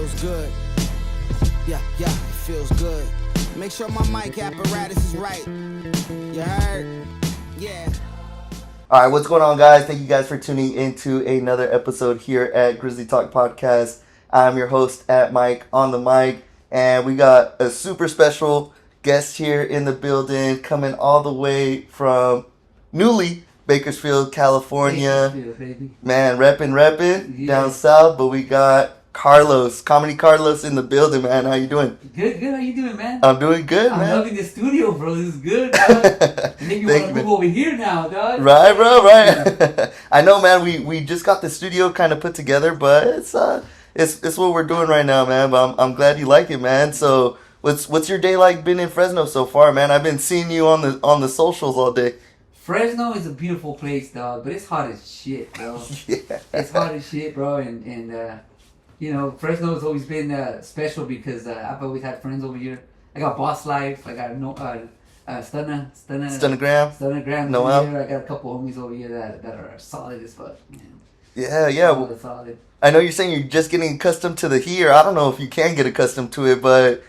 feels good. Yeah, it feels good. Make sure my mic apparatus is right. You heard? Yeah. All right, what's going on, guys? Thank you guys for tuning into another episode here at Grizzly Talk Podcast. I'm your host at Mike on the mic, and we got a super special guest here in the building, coming all the way from newly Bakersfield, California. Bakersfield, baby. Man, repping Yeah. down south, but we got Carlos, Comedy Carlos in the building, man. How you doing? Good. How you doing, man? I'm doing good, I'm man. loving the studio, bro. This is good, dog. Maybe you want to move over here now, dog. Right, bro, right. I know, man. We just got the studio kind of put together, but it's what we're doing right now, man. But I'm glad you like it, man. So what's your day like been in Fresno so far, man? I've been seeing you on the socials all day. Fresno is a beautiful place, dog, but it's hot as shit, bro. Yeah. It's hot as shit, bro, and you know, Fresno has always been special because I've always had friends over here. I got Boss Life. I got Stunnagram. Noel. Here. I got a couple homies over here that are solid as fuck, man. Yeah. Solid. I know you're saying you're just getting accustomed to the heat. I don't know if you can get accustomed to it, but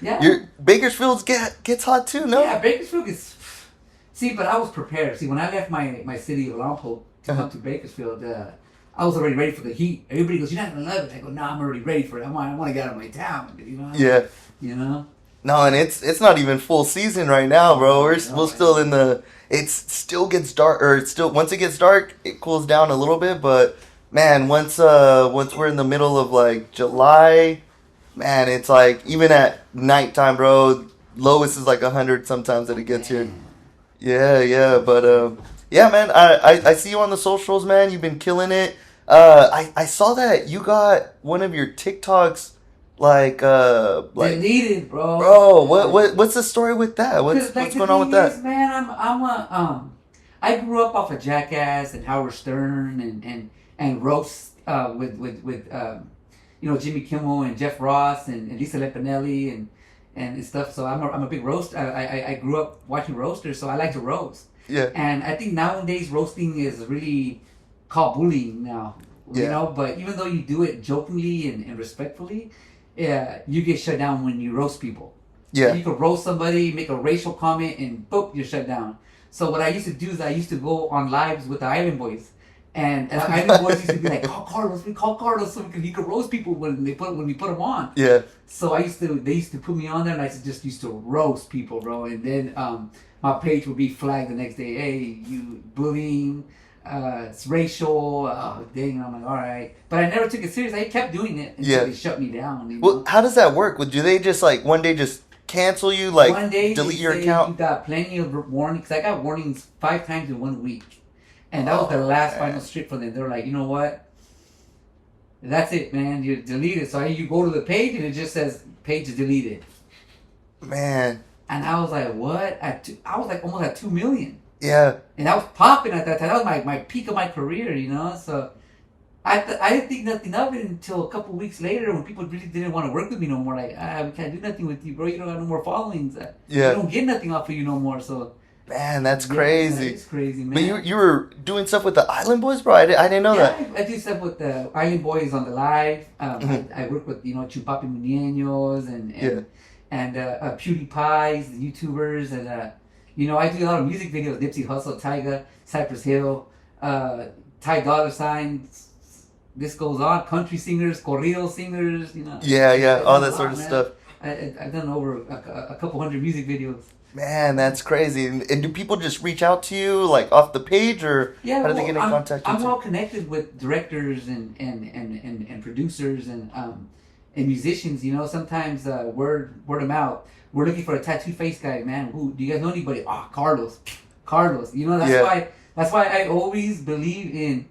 Bakersfield gets hot too, no? Yeah, Bakersfield is. See, but I was prepared. See, when I left my city of Lompoc to come to Bakersfield, I was already ready for the heat. Everybody goes, "You're not gonna love it." I go, "Nah, I'm already ready for it. I want to get out of my town." You know? Yeah. You know. No, and it's not even full season right now, bro. We're still in the. It still gets dark, or once it gets dark, it cools down a little bit. But man, once we're in the middle of like July, man, it's like even at nighttime, bro. Lowest is like 100 sometimes that it gets here. Yeah, but yeah, man. I see you on the socials, man. You've been killing it. I saw that you got one of your TikToks like deleted, bro. What's the story with that? What's going on with that? Man, I grew up off of Jackass and Howard Stern and roast with Jimmy Kimmel and Jeff Ross and Lisa Lampanelli and stuff. So I'm a big roast. I grew up watching roasters, so I like to roast. Yeah. And I think nowadays roasting is really called bullying now. Yeah. You know, but even though you do it jokingly and respectfully, you get shut down when you roast people. Yeah. You could roast somebody, make a racial comment, and boop, you're shut down. So what I used to do is I used to go on lives with the Island Boys. And Island Boys used to be like, call Carlos so he could roast people when we put them on. Yeah. So they used to put me on there, and I just used to roast people, bro. And then my page would be flagged the next day. Hey, you bullying, it's racial. Oh, dang. And I'm like, all right. But I never took it serious. I kept doing it until they shut me down. Well, how does that work? Do they just like one day just cancel you, like one day delete your account? You got plenty of warnings. I got warnings 5 times in 1 week. And that was the last final strip for them. They were like, you know what? That's it, man. You're deleted. So you go to the page and it just says page is deleted. Man. And I was like, what? I was like almost at 2 million. Yeah. And I was popping at that time. That was my peak of my career, you know? So I didn't think nothing of it until a couple weeks later when people really didn't want to work with me no more. Like, we can't do nothing with you, bro. You don't have no more followings. We don't get nothing off of you no more. So. Man, that's crazy. It's crazy, man. But you were doing stuff with the Island Boys, bro? I didn't know that. I do stuff with the Island Boys on the live. I work with, Chupapi Muñeños and PewDiePies, the YouTubers, and I do a lot of music videos. Nipsey Hussle, Tyga, Cypress Hill, Ty Dolla $ign. This goes on. Country singers, corrido singers, Yeah, all that sort of stuff. I've done over a couple hundred music videos. Man, that's crazy. And do people just reach out to you, like, off the page, or how do they get in contact with you? I'm well connected with directors and producers and musicians, Sometimes word of mouth. We're looking for a tattoo face guy, man. Who do you guys know anybody? Carlos. That's why I always believe in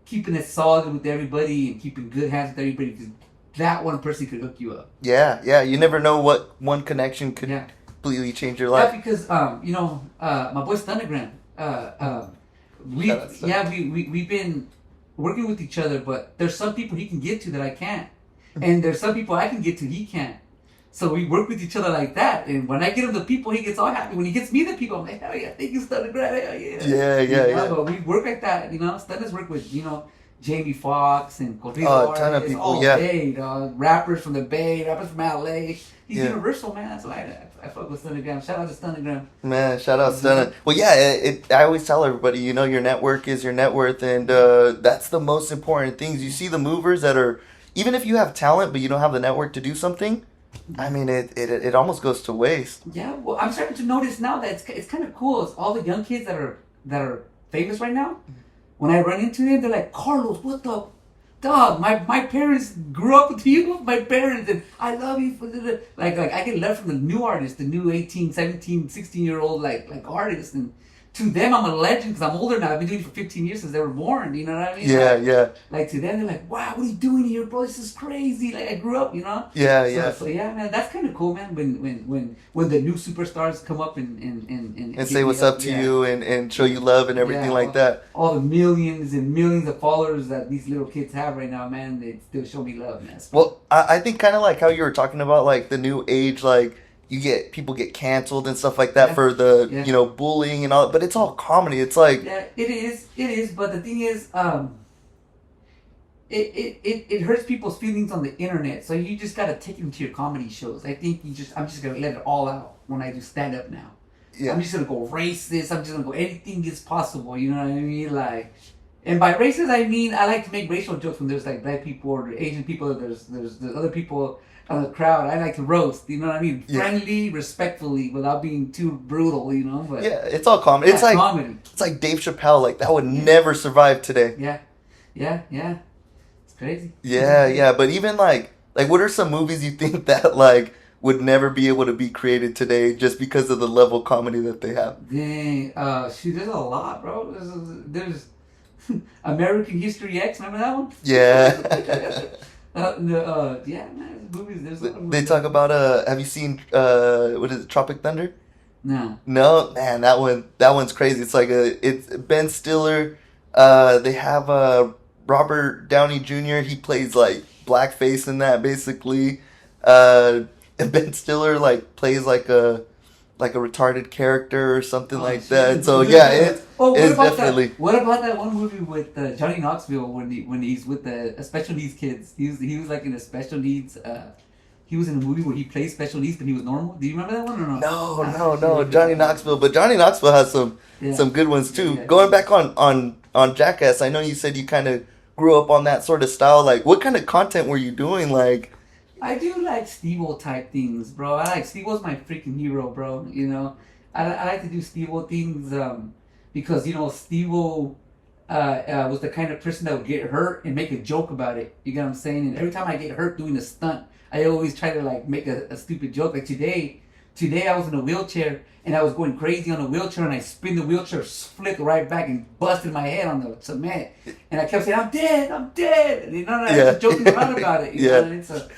keeping it solid with everybody and keeping good hands with everybody, because that one person could hook you up. Yeah. You never know what one connection could completely change your life. Yeah, because my boy Stunnagram, we've been working with each other, but there's some people he can get to that I can't, and there's some people I can get to he can't. So we work with each other like that, and when I get him the people, he gets all happy. When he gets me the people, I'm like, hell yeah, thank you, Stunnagram, hell yeah. Yeah. But we work like that, Stunna's work with Jamie Foxx and Corrido Oh, a ton of artists people, all yeah. day, dog. Rappers from the Bay, rappers from LA. He's Yeah. universal, man. That's why I fuck with Stunnagram. Shout out to Stunnagram. Man, shout out Stunna. Well, yeah, I always tell everybody, your network is your net worth, and that's the most important things. You see the movers that are, even if you have talent, but you don't have the network to do something, I mean, it almost goes to waste. Yeah, well, I'm starting to notice now that it's kind of cool. It's all the young kids that are famous right now. When I run into them, they're like, Carlos, what the dog? My parents grew up with you, my parents, and I love you for the like I get love from the new artists, the new 18, 17, 16-year-old like artists, and to them I'm a legend because I'm older now. I've been doing it for 15 years since they were born. You know what I mean? Yeah, like, yeah. Like to them, they're like, wow, what are you doing here, bro? This is crazy. Like I grew up, you know? Yeah, yeah. So yeah, man, that's kind of cool, man. When the new superstars come up and And say what's up to you and show you love and everything like that. All the millions and millions of followers that these little kids have right now, man, they still show me love, man. Well, I think kind of like how you were talking about like the new age, like people get canceled and stuff like that for the bullying and all, but it's all comedy. It's like it is. But the thing is, it hurts people's feelings on the internet. So you just gotta take them to your comedy shows. I think I'm just gonna let it all out when I do stand up now. Yeah. I'm just gonna go racist. I'm just gonna go anything is possible. You know what I mean? Like, and by racist I mean I like to make racial jokes when there's like black people or Asian people. There's other people on the crowd. I like to roast. You know what I mean? Yeah. Friendly, respectfully, without being too brutal. You know? But yeah, it's all comedy. It's like comedy. It's like Dave Chappelle. Like that would never survive today. Yeah. It's crazy. Yeah. But even like what are some movies you think that like would never be able to be created today just because of the level of comedy that they have? Dang, shoot, there's a lot, bro. There's American History X. Remember that one? Yeah. Yeah, man. Movies. There's a lot of movies. They talk about have you seen what is it, Tropic Thunder? No, man, that one's crazy. It's like it's Ben Stiller. They have Robert Downey Jr. He plays like blackface in that basically. Ben Stiller like plays like a retarded character or something like that. So yeah, it's definitely. What about that one movie with Johnny Knoxville when he's with the special needs kids? He was like in a special needs. He was in a movie where he plays special needs, but he was normal. Do you remember that one or no? No, Johnny Knoxville. But Johnny Knoxville has some good ones too. Yeah. Going back on Jackass, I know you said you kind of grew up on that sort of style. Like, what kind of content were you doing? Like, I do like Steve-O type things, bro. Steve-O's my freaking hero, bro. You know, I like to do Steve-O things because Steve-O was the kind of person that would get hurt and make a joke about it. You get what I'm saying? And every time I get hurt doing a stunt, I always try to like make a stupid joke. Like today I was in a wheelchair and I was going crazy on a wheelchair and I spin the wheelchair, flipped right back and busted my head on the cement. And I kept saying, I'm dead. And, I was joking around about it. You know?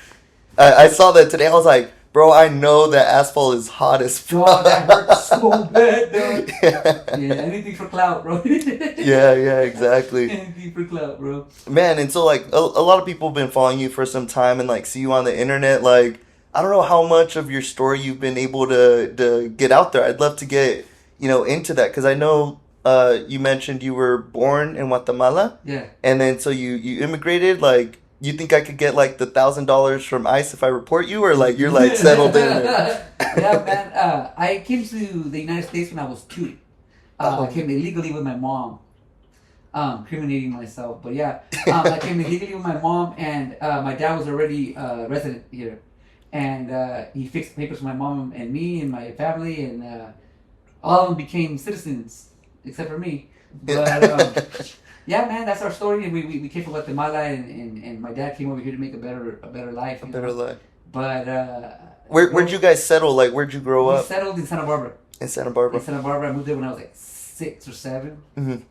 I saw that today. I was like, bro, I know that asphalt is hot as fuck. Oh, that hurts so bad, dude. Yeah, anything for clout, bro. yeah, exactly. Anything for clout, bro. Man, and so like a lot of people have been following you for some time and like see you on the internet. Like, I don't know how much of your story you've been able to get out there. I'd love to get into that because I know you mentioned you were born in Guatemala. Yeah. And then so you immigrated. Like, you think I could get like the $1,000 from ICE if I report you, or like you're like settled in? Yeah, man. I came to the United States when I was 2. I came illegally with my mom. Incriminating myself, but yeah, I came illegally with my mom, and my dad was already resident here, and he fixed papers for my mom and me and my family, and all of them became citizens except for me. But yeah, man, that's our story. And we came from Guatemala, and my dad came over here to make a better life. Life. But where'd you guys settle? Like, where'd you grow up? We settled in Santa Barbara. In Santa Barbara. I moved there when I was like 6 or 7,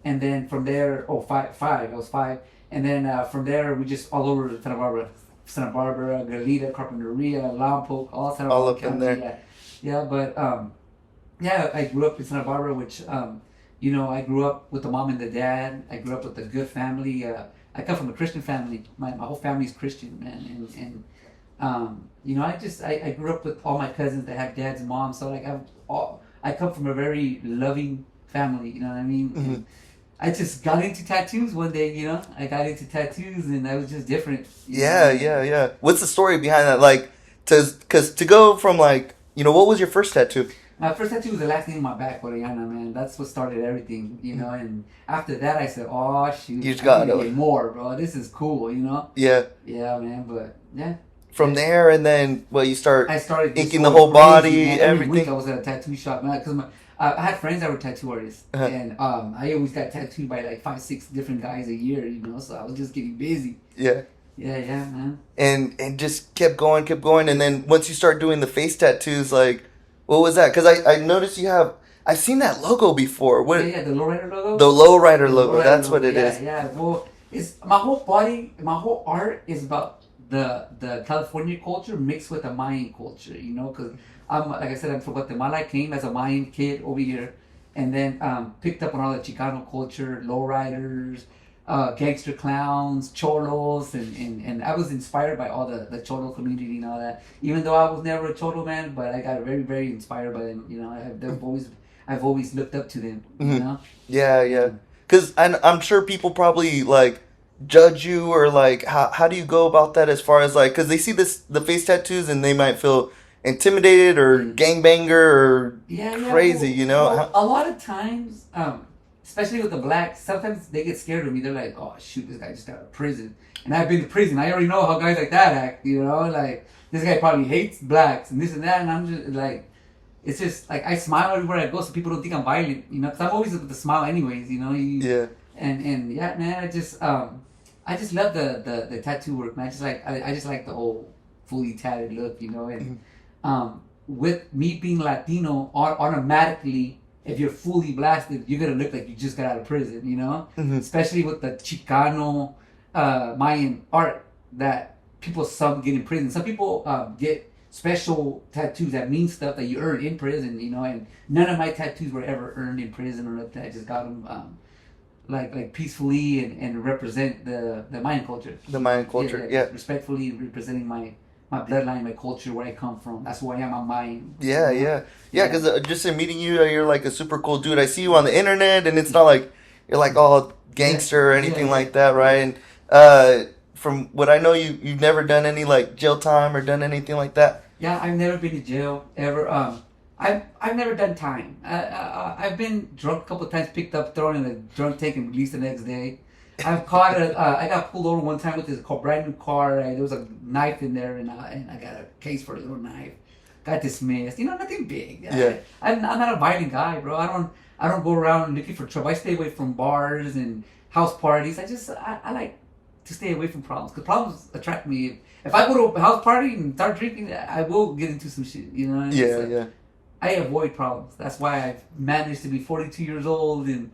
and then from there, five. I was 5, and then from there we just all over Santa Barbara, Galita, Carpinteria, Lompoc, all Santa Barbara. All up in there. Yeah, but I grew up in Santa Barbara, which. I grew up with the mom and the dad. I grew up with a good family. I come from a Christian family. My whole family's Christian, man. And I grew up with all my cousins that have dads and moms. So like I come from a very loving family. You know what I mean? I just got into tattoos one day, you know. I got into tattoos and I was just different. Yeah. What's the story behind that? Like, cause to go from like, what was your first tattoo? My first tattoo was the last name on my back, Orellana, man. That's what started everything, you know. And after that, I said, "Oh shoot, You just got to get more, bro. This is cool, you know." Yeah. Yeah, man. But yeah. From there, and then you start. I started inking the whole body, man. Every week everything. I was at a tattoo shop, man, because I had friends that were tattoo artists, and I always got tattooed by like 5-6 different guys a year, you know. So I was just getting busy. Yeah. Yeah, man. And just kept going, and then once you start doing the face tattoos, like, what was that? Because I noticed I've seen that logo before. What? Yeah, the lowrider logo. The lowrider logo. That's what it is. Yeah. Well, it's my whole body, my whole art is about the California culture mixed with the Mayan culture, you know, because like I said, I'm from Guatemala. I came as a Mayan kid over here, and then picked up on all the Chicano culture, lowriders, gangster clowns, cholos, and I was inspired by all the cholo community and all that. Even though I was never a cholo man, but I got very, very inspired by them. You know, I've always looked up to them. You know. Yeah. Because I'm sure people probably like judge you, or like how do you go about that as far as like, because they see the face tattoos and they might feel intimidated or gangbanger or crazy, well, you know. Well, a lot of times, especially with the blacks, sometimes they get scared of me. They're like, "Oh shoot, this guy just got out of prison," and I've been to prison. I already know how guys like that act, you know. Like, this guy probably hates blacks and this and that, and I'm just like, it's just like I smile everywhere I go so people don't think I'm violent, you know, because I'm always with the smile anyways, you know. And yeah, man, I just love the tattoo work, man. I just like the whole fully tatted look, you know. And with me being Latino, automatically, if you're fully blasted, you're gonna look like you just got out of prison, you know. Especially with the Chicano Mayan art that some get in prison. Some people get special tattoos that mean stuff that you earn in prison, you know. And none of my tattoos were ever earned in prison or nothing. I just got them like peacefully and represent the Mayan culture. The Mayan culture, yeah. Respectfully representing my bloodline, my culture, where I come from. That's who I am. I'm Mayan. Yeah. Because just in meeting you, you're like a super cool dude. I see you on the internet, and it's not like you're like all gangster or anything like that, right? And from what I know, you've never done any like jail time or done anything like that. Yeah, I've never been to jail ever. I've never done time. I've been drunk a couple of times, picked up, thrown in a drunk tank, and released the next day. I've caught I got pulled over one time with this brand new car. There was a knife in there, and I got a case for a little knife. Got dismissed. You know, nothing big. Yeah. I'm not a violent guy, bro. I don't go around looking for trouble. I stay away from bars and house parties. I like to stay away from problems, because problems attract me. If I go to a house party and start drinking, I will get into some shit. You know. Yeah. I avoid problems. That's why I've managed to be 42 years old and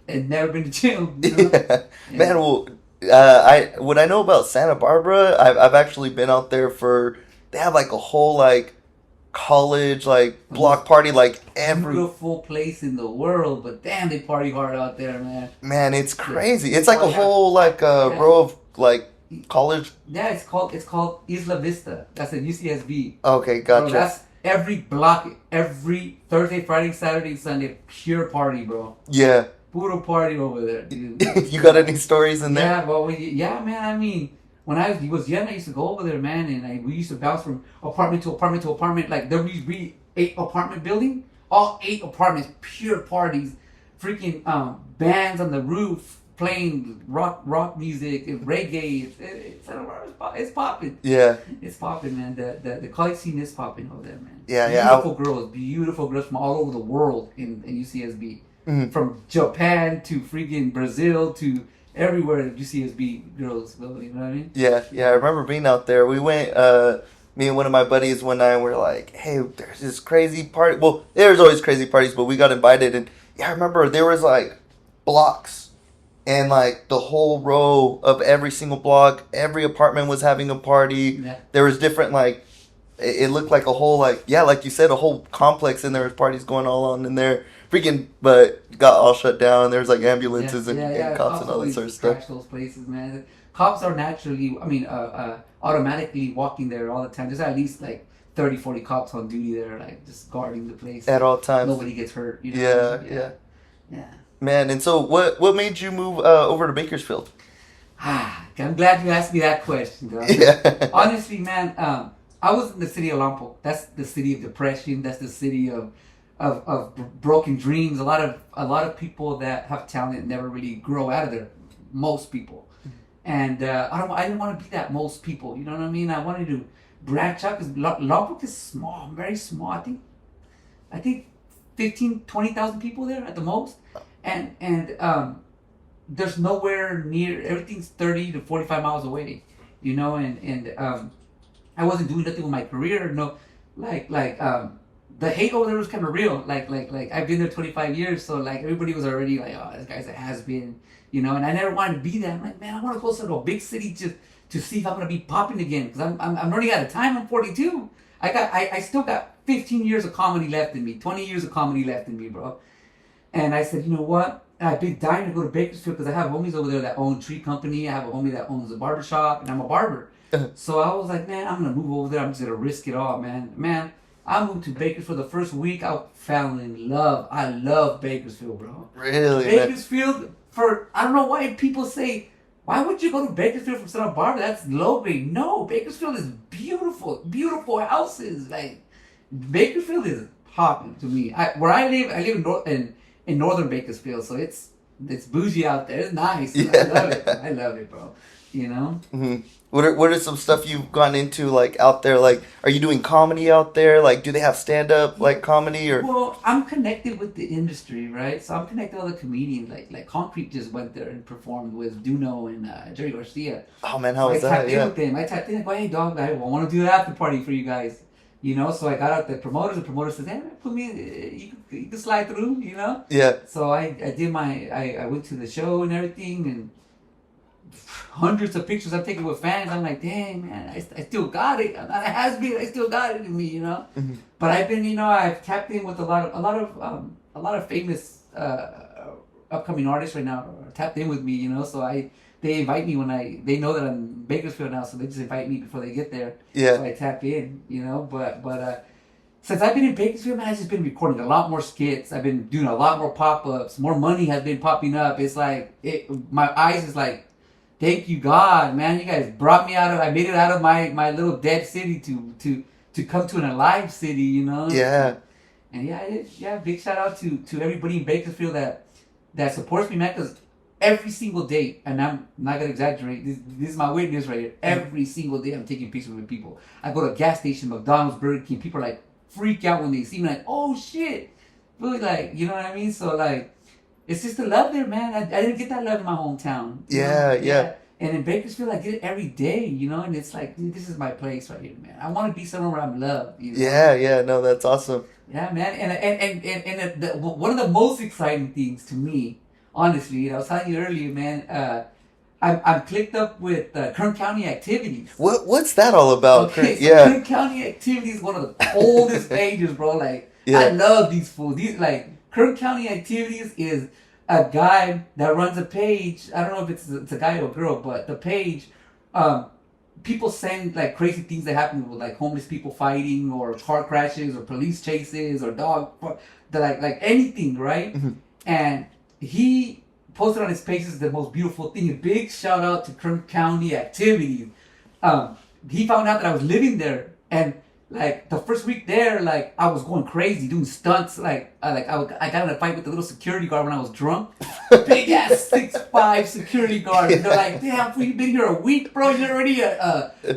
never been to jail. You know? Yeah. Man, well, what I know about Santa Barbara, I've actually been out there they have like a whole like college like block party, like every beautiful place in the world, but damn, they party hard out there, man. Man, it's crazy. It's like a whole like row of like college. Yeah, it's called Isla Vista. That's at UCSB. Okay, gotcha. Bro, that's every block, every Thursday, Friday, Saturday, Sunday, pure party, bro. Yeah. Puro party over there, dude. You got any stories in there? Yeah, well, man. I mean, when I was young, I used to go over there, man, and we used to bounce from apartment to apartment to apartment. Like, there used to be 8 apartment building, all 8 apartments, pure parties, freaking bands on the roof playing rock music, and reggae. It's popping. Yeah. It's popping, man. The college scene is popping over there, man. Yeah. Beautiful girls from all over the world in UCSB. Mm-hmm. From Japan to freaking Brazil to everywhere, UCSB girls go, you know what I mean? Yeah. I remember being out there. We went, me and one of my buddies one night, and we're like, hey, there's this crazy party. Well, there's always crazy parties, but we got invited. And yeah, I remember there was like blocks, and like the whole row of every single block, every apartment was having a party. Yeah. There was different like, it looked like a whole like, yeah, like you said, a whole complex, and there was parties going all on in there. Freaking, but got all shut down. There's like ambulances and cops and all that sort of stuff. Those places, man. Cops are naturally, automatically walking there all the time. There's at least like 30, 40 cops on duty there, like just guarding the place at all times. Nobody gets hurt. You know? Yeah. Man, and so what made you move over to Bakersfield? I'm glad you asked me that question, dog. Yeah. Honestly, man, I was in the city of Lompoc. That's the city of depression. That's the city of broken dreams. A lot of people that have talent never really grow out of there. Most people, and I didn't want to be that most people. You know what I mean? I wanted to branch out because Lompoc is small, very small. I think 15, 20,000 people there at the most, and there's nowhere near. Everything's 30 to 45 miles away, and I wasn't doing nothing with my career. No, the hate over there was kind of real. Like I've been there 25 years, so like everybody was already like, oh, this guy's a has been, and I never wanted to be that. I'm like, man, I want to go to a big city just to see if I'm gonna be popping again because I'm running out of time. I'm 42. I still got 15 years of comedy left in me, 20 years of comedy left in me, bro. And I said, you know what? I've been dying to go to Bakersfield because I have homies over there that own tree company. I have a homie that owns a barber shop, and I'm a barber. So I was like, man, I'm going to move over there. I'm just going to risk it all, man. Man, I moved to Bakersfield the first week. I fell in love. I love Bakersfield, bro. Really? Bakersfield, I don't know why people say, why would you go to Bakersfield from Santa Barbara? That's low grade. No, Bakersfield is beautiful. Beautiful houses. Like, Bakersfield is popping to me. Where I live in northern Bakersfield, so it's bougie out there. It's nice. Yeah. I love it. I love it, bro. Mm-hmm. What are some stuff you've gone into like out there? Like, are you doing comedy out there? Like, do they have stand up like comedy or? Well, I'm connected with the industry, right? So I'm connected with other comedians. Like Concrete just went there and performed with Duno and Jerry Garcia. Oh man, how so was I that? tapped in with them. I tapped in like, hey dog, I want to do an after party for you guys. So I got out the promoter. The promoter says, hey, put me in, you can slide through, Yeah. So I did I went to the show and everything, and hundreds of pictures I've taken with fans. I'm like, dang, man, I still got it. I'm not a has-been. I still got it in me, Mm-hmm. But I've been, I've tapped in with a lot of famous upcoming artists right now are tapped in with me, So they invite me they know that I'm in Bakersfield now, so they just invite me before they get there. Yeah. So I tap in, But since I've been in Bakersfield, man, I've just been recording a lot more skits. I've been doing a lot more pop-ups. More money has been popping up. It's like my eyes is like, thank you God, man. You guys brought me I made it out of my little dead city to come to an alive city, Yeah. And big shout out to everybody in Bakersfield that supports me, man, because every single day, and I'm not gonna exaggerate, this is my witness right here. Every single day I'm taking pictures with people. I go to a gas station, McDonald's, Burger King, people like freak out when they see me, like, oh shit. Really, like, you know what I mean? So like, it's just the love there, man. I didn't get that love in my hometown. Yeah. And in Bakersfield, I get it every day, and it's like, dude, this is my place right here, man. I want to be somewhere where I'm loved. Yeah. No, that's awesome. Yeah, man. And one of the most exciting things to me, honestly, I was telling you earlier, man. I'm clicked up with Kern County Activities. What's that all about? Okay, so Yeah. Kern County Activities is one of the coldest pages, bro. Like, Yeah. I love these fools. Kern County Activities is a guy that runs a page. I don't know if it's a guy or a girl, but the page, people send like crazy things that happen with like homeless people fighting or car crashes or police chases or like anything, right? Mm-hmm. And he posted on his page, this is the most beautiful thing. A big shout out to Kern County Activities. He found out that I was living there, and like the first week there, like I was going crazy doing stunts. I got in a fight with the little security guard when I was drunk. Big ass 6'5" security guard. And they're like, "Damn, you've been here a week, bro. You're already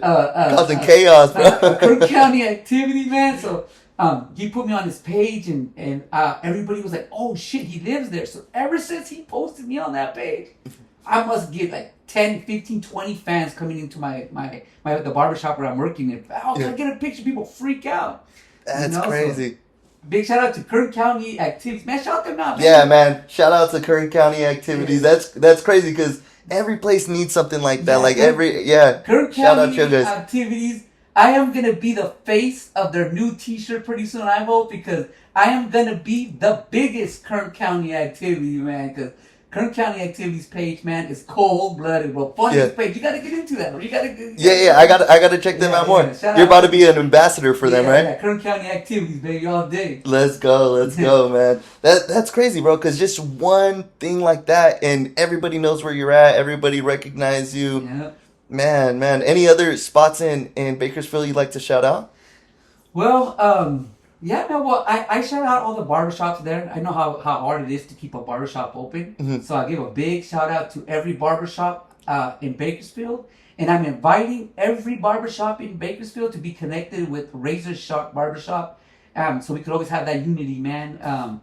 causing chaos, bro." Kern County Activity, man. So he put me on his page, and everybody was like, "Oh shit, he lives there." So ever since he posted me on that page, I must get like 10, 15, 20 fans coming into the barbershop where I'm working in. Oh, can I get a picture? People freak out. That's crazy. So, big shout out to Kern County Activities. Man, shout them out, man. Yeah, man. Shout out to Kern County Activities. Yeah. That's crazy because every place needs something like that. Kern Shout out County to you guys. Activities. I am going to be the face of their new t-shirt pretty soon, I hope, because I am going to be the biggest Kern County Activity, man, because Kern County Activities page, man, is cold-blooded, bro. Funniest page. You gotta get into that, bro. You gotta. Yeah. I gotta check them out more. You're about to be an ambassador for them, right? Yeah, Kern County Activities, baby, all day. Let's go, man. That's crazy, bro. Because just one thing like that, and everybody knows where you're at. Everybody recognizes you. Yeah. Man. Any other spots in Bakersfield you'd like to shout out? Well, yeah, no, well, I shout out all the barbershops there. I know how hard it is to keep a barbershop open. Mm-hmm. So I give a big shout out to every barbershop in Bakersfield. And I'm inviting every barbershop in Bakersfield to be connected with Razor Sharp Barbershop. So we could always have that unity, man.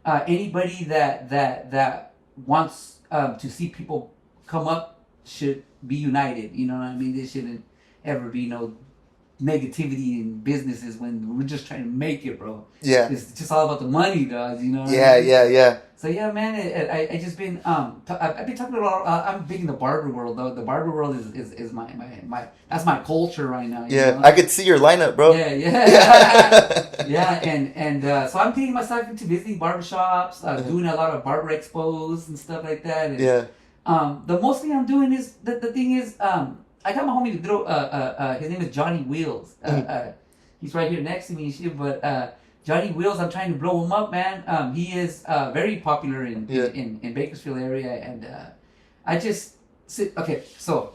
Anybody that wants to see people come up should be united. You know what I mean? There shouldn't ever be no negativity in businesses when we're just trying to make it, bro. Yeah. It's just all about the money, dog. You know. Yeah. So yeah, man, I just been I've been talking a lot. I'm big in the barber world, though. The barber world is my that's my culture right now. You know? I could see your lineup, bro. Yeah. Yeah, and so I'm taking myself into visiting barbershops, doing a lot of barber expos and stuff like that. And, the most thing I'm doing is the thing is I got my homie his name is Johnny Wheels. He's right here next to me and shit, but Johnny Wheels, I'm trying to blow him up, man. He is very popular in Bakersfield area, and I just okay. So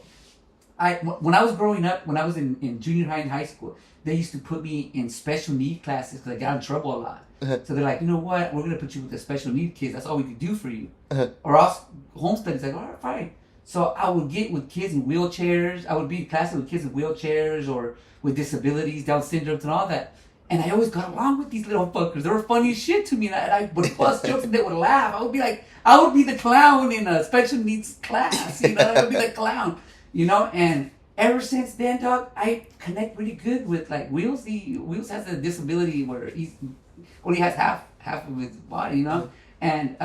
when I was growing up, when I was in junior high and high school, they used to put me in special need classes because I got in trouble a lot. So they're like, you know what? We're gonna put you with the special need kids. That's all we could do for you. Or else home studies. Like, all right, fine. So I would get with kids in wheelchairs. I would be in classes with kids in wheelchairs or with disabilities, Down syndromes, and all that. And I always got along with these little fuckers. They were funny as shit to me. And I would bust jokes and they would laugh. I would be the clown in a special needs class. You know, I would be the clown. You know, and ever since then, dog, I connect really good with like Wheels. Wheels has a disability where he has half of his body, you know, and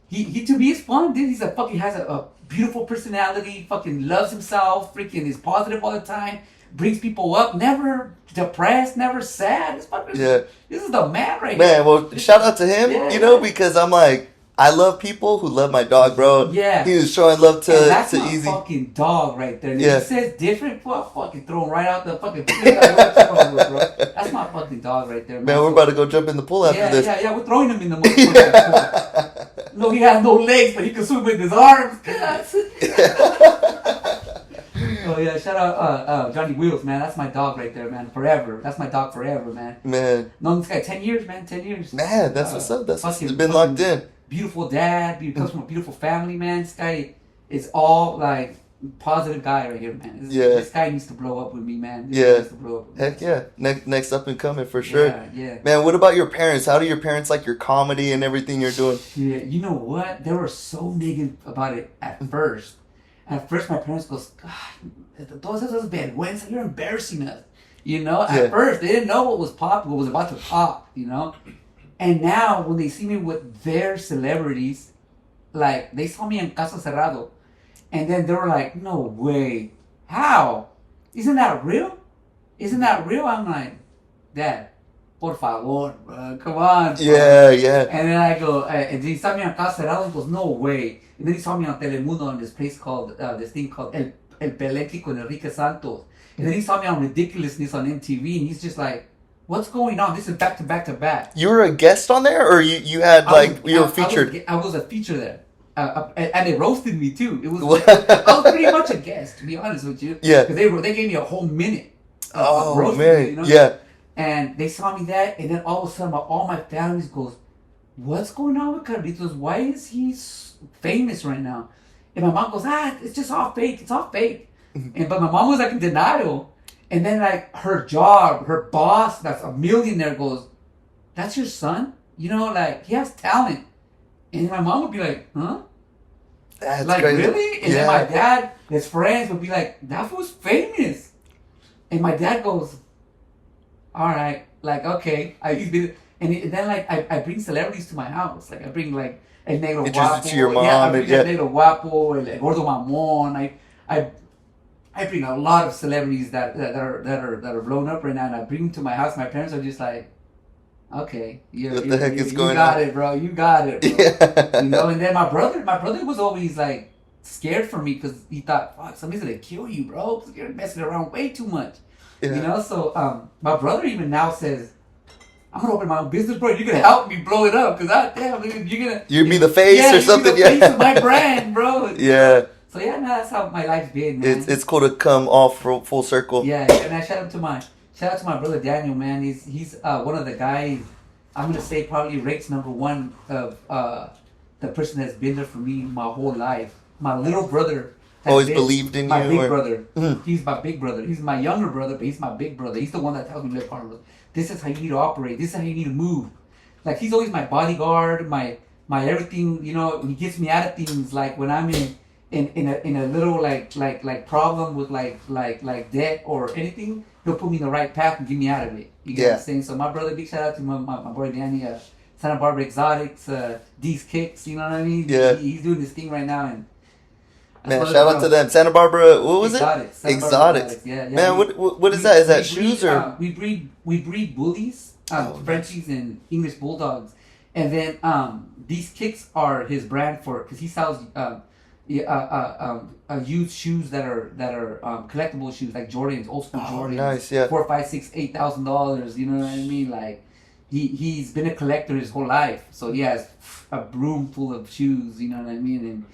he to me is fun, dude. He's has a beautiful personality. Fucking loves himself. Freaking is positive all the time. Brings people up. Never depressed. Never sad. This is the man right here. Man, well, shout out to him. You know, because I'm like, I love people who love my dog, bro. Yeah. He was showing love to that's my Easy. Fucking dog right there. And Yeah. if he says different, well, fucking throw him right out the fucking bro. That's my fucking dog right there, Man, we're about to go jump in the pool after this. Yeah, we're throwing him in the motherfucking pool. No, he has no legs, but he can swim with his arms. Oh yeah, shout out Johnny Wheels, man. That's my dog right there, man. Forever. That's my dog forever, man. Man. Known this guy 10 years, man. 10 years. Man, that's what's up. That's what's been locked in. Beautiful dad. Comes from a beautiful family, man. This guy is all like positive guy right here, man. This guy needs to blow up with me, man. This guy needs to blow up with Heck me. yeah. Next up and coming for sure. Yeah. Man, what about your parents? How do your parents like your comedy and everything you're doing? Yeah, you know what? They were so negative about it at first. At first, my parents goes, God, todos esos vergüenza, you're embarrassing us. You know, at first, they didn't know what was about to pop, you know? And now, when they see me with their celebrities, like, they saw me in Caso Cerrado, and then they were like, no way. How? Isn't that real? I'm like, Dad, por favor, bro, come on. Bro. Yeah. And then I go, and he saw me on Caso Cerrado, and he goes, no way. And then he saw me on Telemundo on this place called, this thing called El Pelecki con Enrique Santos. And then he saw me on Ridiculousness on MTV, and he's just like, what's going on? This is back to back to back. You were a guest on there, or you had you were featured? I was a feature there. And they roasted me too. It was I was pretty much a guest, to be honest with you. Yeah. Because they gave me a whole minute. Oh, roasting man. me, you know? Yeah. And they saw me that, and then all of a sudden, all my families goes, what's going on with Carlitos? Why is he famous right now? And my mom goes, it's just all fake. It's all fake. But my mom was like in denial. And then like her boss, that's a millionaire, goes, that's your son? You know, like he has talent. And my mom would be like, huh? That's like crazy. Really? And then my dad, his friends would be like, that fool's famous. And my dad goes, all right, like okay. And then like I bring celebrities to my house. Like I bring like El Negro Introduce Guapo. to your mom. I bring El Negro Guapo, El Gordo Mamon. I bring a lot of celebrities that are blown up right now, and I bring them to my house. My parents are just like, Okay. What the heck is going on? You got it, bro. You got it, bro. Yeah. You know, and then my brother was always like scared for me because he thought, fuck, somebody's gonna kill you, bro, because you're messing around way too much. Yeah. You know, so my brother even now says, I'm gonna open my own business, bro. You're gonna help me blow it up, cause you'd be the face or something. Yeah, face of my brand, bro. Yeah. So yeah, no, that's how my life's been, man. It's cool to come off full circle. Yeah, and I shout out to my brother Daniel, man. He's one of the guys. I'm gonna say probably ranks number one of the person that's been there for me my whole life. My little brother. Always believed in you. My big brother. Mm-hmm. He's my big brother. He's my younger brother, but he's my big brother. He's the one that tells me, look, Carlos, this is how you need to operate. This is how you need to move. Like, he's always my bodyguard, my everything. You know, he gets me out of things. Like when I'm in a little like problem with like debt or anything, he'll put me in the right path and get me out of it. You get what I'm saying? So my brother, big shout out to my boy Danny, Santa Barbara Exotics, D's Kicks. You know what I mean? Yeah. He's doing this thing right now and. Man, shout out to them. Santa Barbara, what was Exotics. it? Exotics. Yeah. Man, what is that? Is that shoes or? We breed bullies, Frenchies and English bulldogs, and then these kicks are his brand for because he sells used shoes that are collectible shoes like Jordans, old school Jordans. Nice, yeah. $4,000, $5,000, $6,000, $8,000. You know what I mean? Like he's been a collector his whole life, so he has a room full of shoes. You know what I mean? And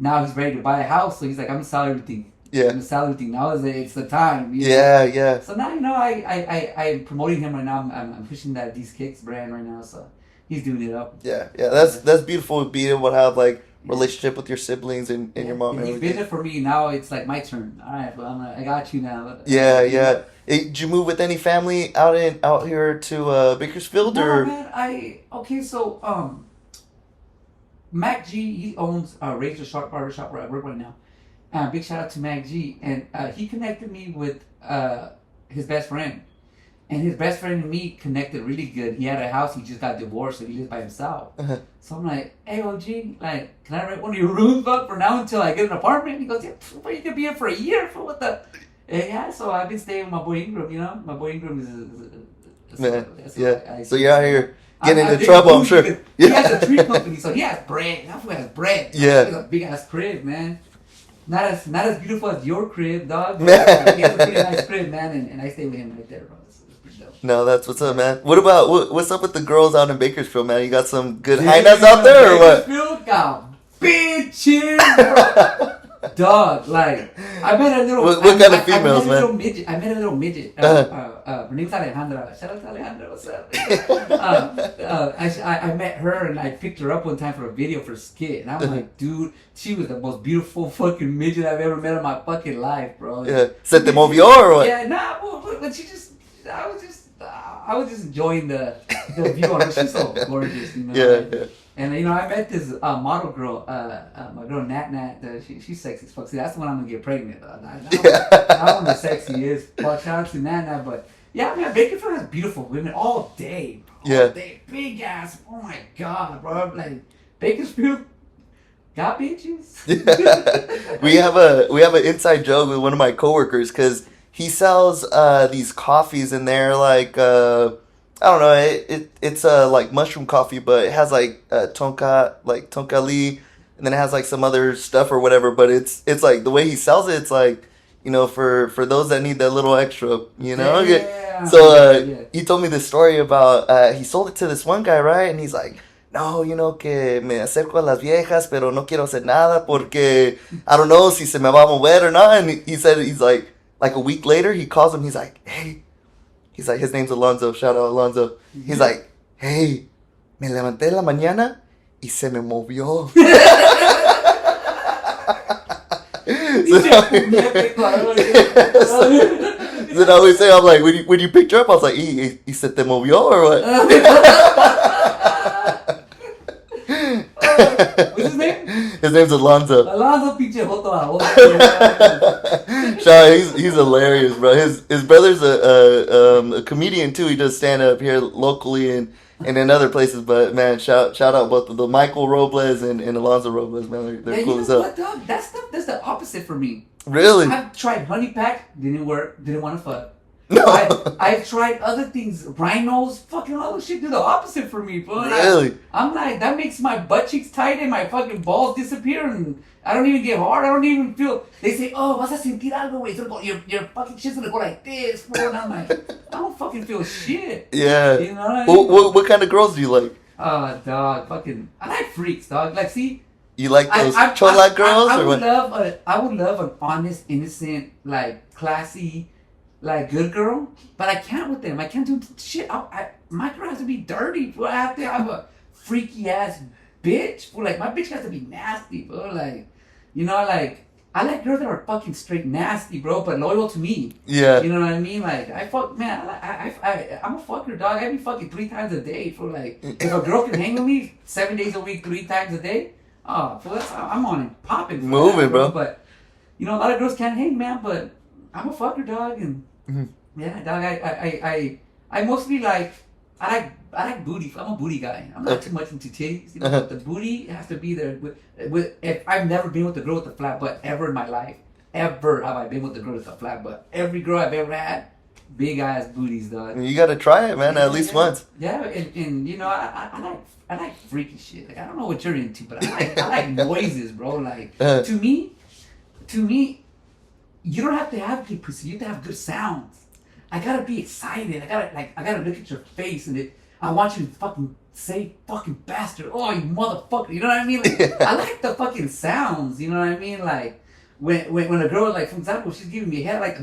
now he's ready to buy a house, so he's like, I'm gonna sell everything. Yeah. I'm gonna sell everything. Now it's the time. You know? Yeah. So now, you know, I'm promoting him right now. I'm pushing that These Kicks brand right now, so he's doing it up. Yeah. That's beautiful being able to have like relationship with your siblings and your mom. And he's been there for me. Now it's like my turn. All right, well, I got you now. Yeah. Hey, did you move with any family out here to Bakersfield or? No, man. So Mac G, he owns Razor Sharp Barber Shop where I work right now. Big shout out to Mac G, and he connected me with his best friend, and his best friend and me connected really good. He had a house, he just got divorced, so he lives by himself. So I'm like, hey OG, like, can I rent one of your rooms up for now until I get an apartment? He goes, yeah, but you could be here for a year for what the? Yeah, so I've been staying with my boy Ingram. You know, my boy Ingram is man. Yeah. So you're out here. Getting into trouble, I'm sure. He has a tree company, so he has bread. That fool has bread. Yeah. He has a big ass crib, man. Not as beautiful as your crib, dog. Man. He has a pretty nice crib, man, and I stay with him right there, bro. It's pretty dope. No, that's what's up, man. What about what's up with the girls out in Bakersfield, man? You got some good hyenas out there, or what? Bakersfield got bitches, bro. Dog, like I met a little. What kind of females, man? I met a little midget. Her name's Alejandra. Shout out to Alejandra. What's up? I met her and I picked her up one time for a video for a skit, and I'm like, dude, she was the most beautiful fucking midget I've ever met in my fucking life, bro. Yeah, se te movió or what? Yeah, but she just, I was just enjoying the view on her. She's so gorgeous, you know. Yeah. And you know, I met this model girl, my girl Nat. She's sexy as fuck. See, that's the one I'm gonna get pregnant. I don't know sexy is. Well, shout out to Nat. But yeah, man, Bakersfield has beautiful women all day. All day, big ass. Oh my god, bro! Like Bakersfield got bitches. we have an inside joke with one of my coworkers because he sells these coffees and they're like. I don't know. It's like mushroom coffee, but it has like tonkali, and then it has like some other stuff or whatever. But it's like the way he sells it. It's like, you know, for those that need that little extra, you know. Yeah. So he told me this story about he sold it to this one guy, right? And he's like, no, you know que me acerco a las viejas, pero no quiero hacer nada porque I don't know si se me va a mover or not. And he said he's like a week later he calls him. He's like, hey. He's like, his name's Alonzo. Shout out Alonzo. He's like, hey, me levanté en la mañana y se me movió. So I always say, I'm like, when you picked her up, I was like, y se te movió or what? What's his name? His name's Alonzo. Alonzo pinche joto. He's hilarious, bro. His brother's a comedian too. He does stand up here locally and in other places. But man, shout out both of the Michael Robles and Alonzo Robles, man. They're cool as hell. What, dog? That's the opposite for me. Really? I've tried honey pack, didn't work, didn't want to fuck. No. I've tried other things, rhinos, fucking all those shit do the opposite for me, bro. Really? I'm like, that makes my butt cheeks tight and my fucking balls disappear, and I don't even get hard. I don't even feel. They say, oh, vas a sentir algo, güey. Your fucking shit's gonna go like this, bro. And I'm like, I don't fucking feel shit. Yeah. You know what I mean? What kind of girls do you like? Dog, fucking, I like freaks, dog. Like, see. You like those chola girls or what? I would love an honest, innocent, like classy, like good girl, but I can't with them. I can't do shit. My girl has to be dirty, bro. I have to have a freaky ass bitch. Bro. Like my bitch has to be nasty, bro. Like, you know, like I like girls that are fucking straight nasty, bro, but loyal to me. Yeah. You know what I mean? Like I'm a fucker, dog. I be fucking 3 times a day for like if a girl can hang with me 7 days a week, 3 times a day. Oh, well, I'm on it, popping. Moving, that, bro. But, you know, a lot of girls can't hang, man, but I'm a fucker, dog. And, yeah, dog, I mostly like, I like booty. I'm a booty guy. I'm not too much into titties. You know, but the booty has to be there. If I've never been with a girl with a flat butt ever in my life. Ever have I been with a girl with a flat butt. Every girl I've ever had, big ass booties, dog. You gotta try it, man, at least once. Yeah, and you know, I like freaky shit. Like I don't know what you're into, but I like noises, bro. Like to me, you don't have to have good pussy. You have to have good sounds. I gotta be excited. I gotta look at your face and I want you to fucking say fucking bastard. Oh, you motherfucker. You know what I mean? Like, I like the fucking sounds. You know what I mean? Like. When a girl, like, for example, she's giving me a head, like, a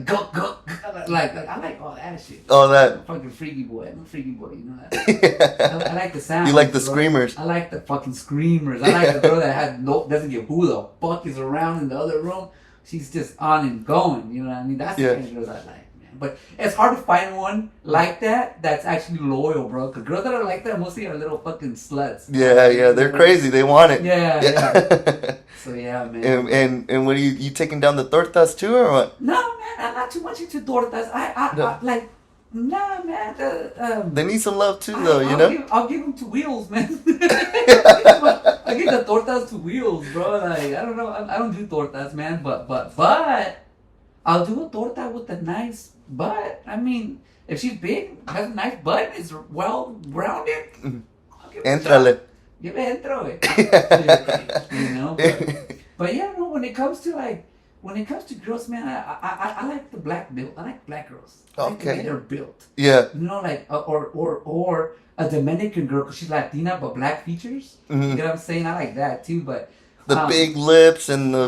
like, I like all that shit. All that. I'm a fucking freaky boy. I'm a freaky boy, you know that? I like the sound. You like the bro. screamers. I like the fucking screamers. I like the girl that doesn't give who the fuck is around in the other room. She's just on and going, you know what I mean? That's the kind of girls I like, man. But it's hard to find one like that that's actually loyal, bro. Because girls that are like that mostly are little fucking sluts. Yeah, they're crazy. They want it. Yeah. So yeah, man. And what are you taking down the tortas too, or what? No, man, I'm not too much into tortas. I like, nah, man. They need some love too, though. You know. I'll give them to Wheels, man. I give the tortas to Wheels, bro. Like I don't know, I don't do tortas, man. But I'll do a torta with a nice butt. I mean, if she's big, has a nice butt, is well rounded. Entrale. Give it intro, you know. But yeah, no. When it comes to girls, man, I like the black build. I like black girls. I like the way they're built. Yeah. You know, like or a Dominican girl because she's Latina but black features. You know what I'm saying? I like that too. But the big lips and the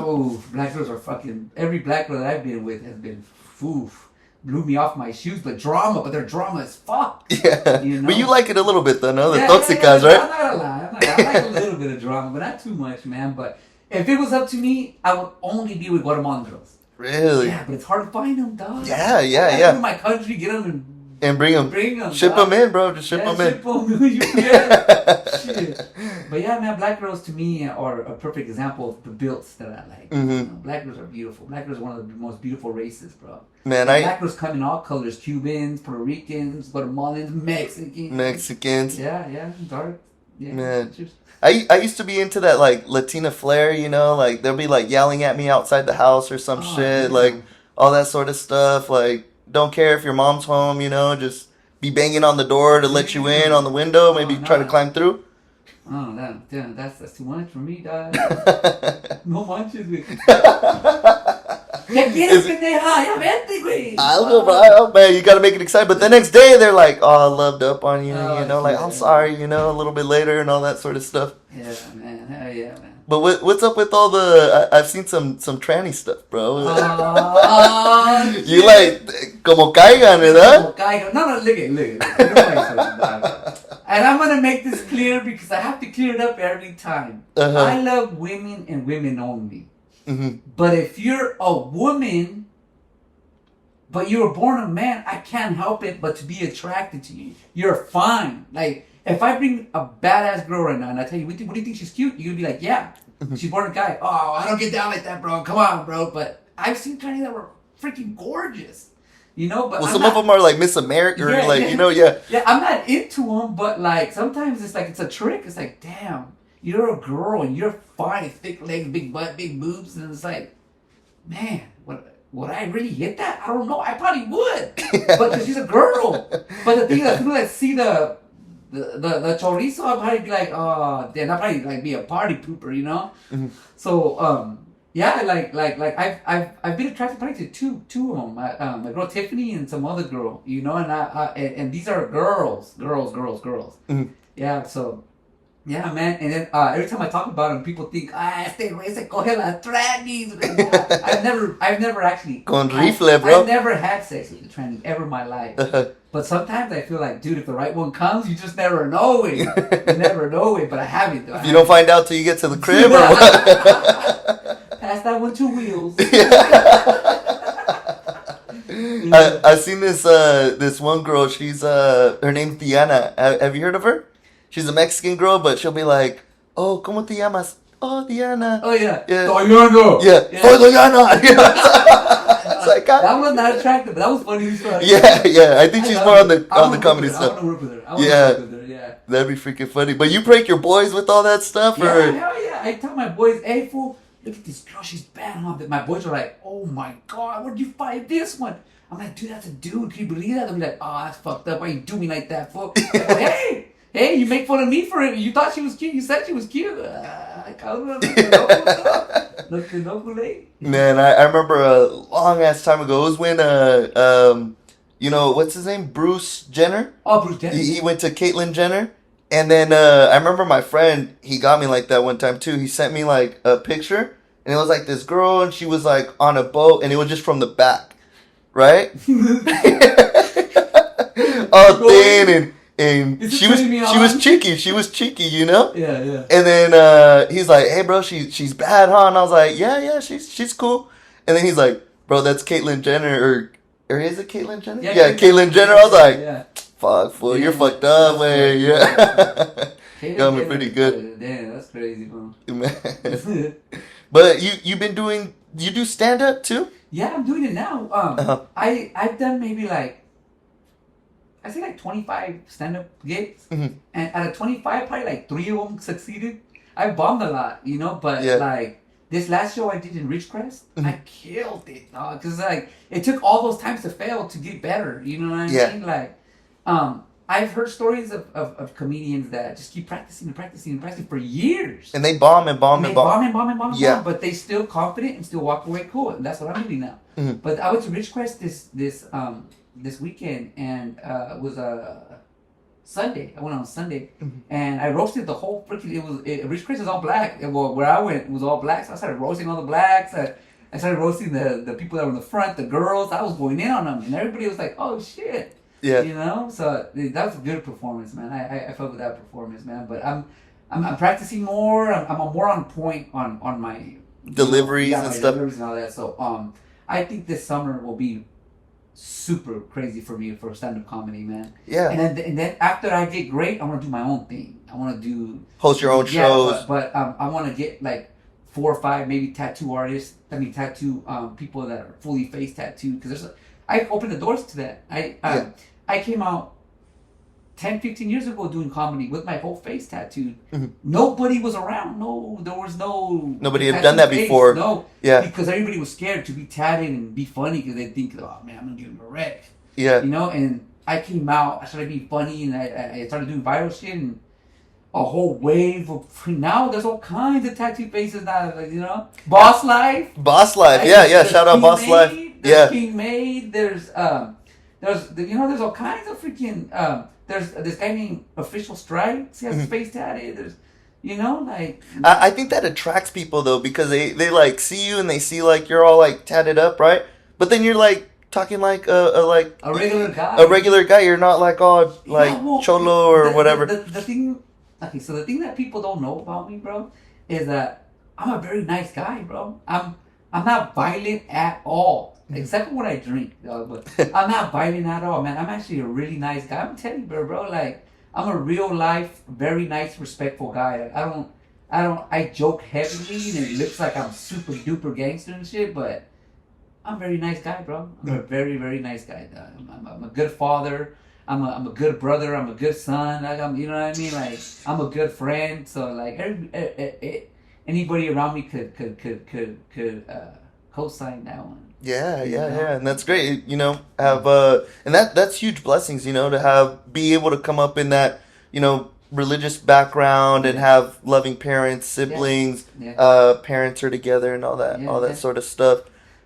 black girls are fucking. Every black girl that I've been with has been blew me off my shoes. But their drama is fuck. Yeah. You know? But you like it a little bit though, no? The right? toxicas, right? I'm not gonna lie. I like a little bit of drama, but not too much, man. But if it was up to me, I would only be with Guatemalan girls. Really? Yeah, but it's hard to find them, dog. Yeah. Go to my country, get them and bring them. Ship them in, bro. Just ship them in. Ship them. Yeah. Shit. But yeah, man, black girls to me are a perfect example of the builds that I like. You know, black girls are beautiful. Black girls are one of the most beautiful races, bro. Man, black girls come in all colors: Cubans, Puerto Ricans, Guatemalans, Mexicans. Yeah, dark. Yeah, man. I used to be into that like Latina flair, you know, like they'll be like yelling at me outside the house or some shit, like all that sort of stuff. Like, don't care if your mom's home, you know, just be banging on the door to let you in on the window, maybe try to climb through. Oh, that's too much for me, dog. No manches, güey. ¿Qué quieres, pendeja? Ya vete, güey. Man, you gotta make it exciting. But the next day, they're like, oh, I loved up on you, you know, like, I'm sorry, you know, a little bit later and all that sort of stuff. Yeah, man. Hell yeah, man. But what's up with all the... I've seen some tranny stuff, bro. You like... Como caigan, ¿verdad? Como caigan. No, look at. And I'm going to make this clear because I have to clear it up every time. I love women and women only. But if you're a woman, but you were born a man, I can't help it but to be attracted to you. You're fine. Like, if I bring a badass girl right now and I tell you, what do you think she's cute? You're going to be like, yeah, she's born a guy. Oh, I don't get down like that, bro. Come on, bro. But I've seen trannies that were freaking gorgeous. You know, but some of them are like Miss America, or you know, Yeah, I'm not into them, but like sometimes it's like it's a trick. It's like, damn, you're a girl and you're fine, thick legs, big butt, big boobs, and it's like, man, what? would I really hit that? I don't know. I probably would, but because she's a girl. But the thing is, as soon as I see the chorizo, I'll probably be like, oh, then I'll probably like be a party pooper, you know. So yeah, like I've been attracted probably to two of them. My girl Tiffany and some other girl, you know, and these are girls. Yeah, so. Yeah, man, and then every time I talk about him, people think, este güey se coge las trannies. I've never actually. Con rifle, bro. I've never had sex with a tranny ever in my life. But sometimes I feel like, dude, if the right one comes, you just never know it. You never know it, but I haven't. Though. You don't find out till you get to the crib or what? Pass that one 2 wheels. I've seen this one girl. She's her name's Diana. Have you heard of her? She's a Mexican girl, but she'll be like, "Oh, ¿cómo te llamas? Oh, Diana." Oh yeah. Yeah. Diana. Yeah. Soy Diana. It's like, that was not attractive, but that was funny. Yeah. I think she's more on the comedy stuff. I want to work with her. Yeah. That'd be freaking funny. But you prank your boys with all that stuff, yeah, or? Hell yeah. I tell my boys, "Hey, fool, look at this girl. She's bad, huh?" My boys are like, "Oh my god, where'd you find this one?" I'm like, "Dude, that's a dude. Can you believe that?" They'll be like, "Oh, that's fucked up. Why you do me like that, fool?" Hey, you make fun of me for it. You thought she was cute. You said she was cute. Man, I remember a long ass time ago. It was when you know, what's his name? Bruce Jenner. Oh, Bruce Jenner. He went to Caitlyn Jenner, and then I remember my friend. He got me like that one time too. He sent me like a picture, and it was like this girl, and she was like on a boat, and it was just from the back, right? All thin and she was cheeky, you know? Yeah. And then he's like, "Hey, bro, she's bad, huh?" And I was like, "Yeah, she's cool." And then he's like, "Bro, that's Caitlyn Jenner, or is it Caitlyn Jenner?" Yeah, Caitlyn Jenner. I was like, "Fuck, fool, you're fucked up, man." Yeah, got me pretty good. Damn, that's crazy, bro. Man. But you do stand up too? Yeah, I'm doing it now. I've done maybe like. I say like 25 stand-up gigs, and out of 25, probably like 3 of them succeeded. I bombed a lot, you know, but like this last show I did in Ridgecrest, I killed it, dog. Cause like it took all those times to fail to get better. You know what I mean? Like, I've heard stories of comedians that just keep practicing for years, and they bomb. Yeah, but they still confident and still walk away cool. And that's what I'm doing now. But I went to Ridgecrest this weekend, and it was a Sunday. I went on Sunday, and I roasted the whole freaking. Ridgecrest is all black. Well, where I went was all black, so I started roasting all the blacks. I started roasting the people that were in the front, the girls. I was going in on them, and everybody was like, "Oh shit." Yeah. You know, so that was a good performance, man. I felt with that performance, man. But I'm practicing more. I'm more on point on my deliveries and stuff. Deliveries and all that. So I think this summer will be super crazy for me for stand-up comedy, man. Yeah. And then after I get great, I want to do my own thing. I want to do host your own shows. But I want to get like 4 or 5 maybe tattoo artists. Tattoo people that are fully face tattooed, because I opened the doors to that. I came out 10, 15 years ago doing comedy with my whole face tattooed. Nobody was around. There was nobody had done that face before. No, because everybody was scared to be tatted and be funny, because they think, "Oh man, I'm gonna give him a wreck." Yeah, you know. And I came out. I started being funny, and I started doing viral shit, and a whole wave of now. There's all kinds of tattoo faces now. Like, you know, Boss Life. Yeah. Shout out Boss Life. There's King Made. There's there's all kinds of freaking. There's this guy named Official Strikes. He has his face tatted. There's, like. I think that attracts people though, because they like see you and they see like you're all like tatted up, right? But then you're like talking like a regular guy. A regular guy. You're not like all like cholo or whatever. The thing. Okay, so the thing that people don't know about me, bro, is that I'm a very nice guy, bro. I'm not violent at all. Except for when I drink, but I'm not violent at all, man. I'm actually a really nice guy. I'm telling you, bro. Like, I'm a real life, very nice, respectful guy. I joke heavily, and it looks like I'm super duper gangster and shit, but I'm a very nice guy, bro. I'm a very, very nice guy. I'm a good father. I'm a good brother. I'm a good son. Like, you know what I mean? Like, I'm a good friend. So like, anybody around me could co-sign that one. Yeah, and that's great. You know, have and that's huge blessings. You know, to be able to come up in that, you know, religious background and have loving parents, siblings, parents are together and all that sort of stuff.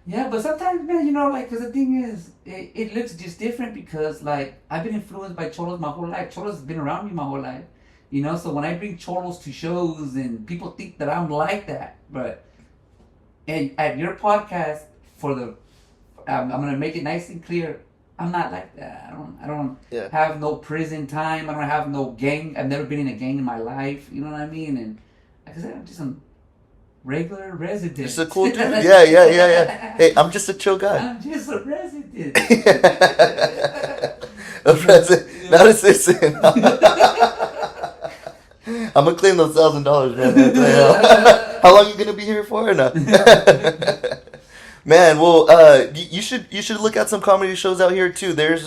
Yeah, but sometimes, man, you know, like, because the thing is, it looks just different because, like, I've been influenced by cholos my whole life. Cholos have been around me my whole life, you know. So when I bring cholos to shows, and people think that I'm like that, but and at your podcast, I'm gonna make it nice and clear. I'm not like that. I don't have no prison time. I don't have no gang. I've never been in a gang in my life. You know what I mean? And like I said, I'm just some regular resident. Just a cool dude. Yeah. Hey, I'm just a chill guy. I'm just a resident. A resident, not a citizen. I'm gonna claim those $1,000, man. How long you gonna be here for? Or no? Man, well, you should look at some comedy shows out here too. There's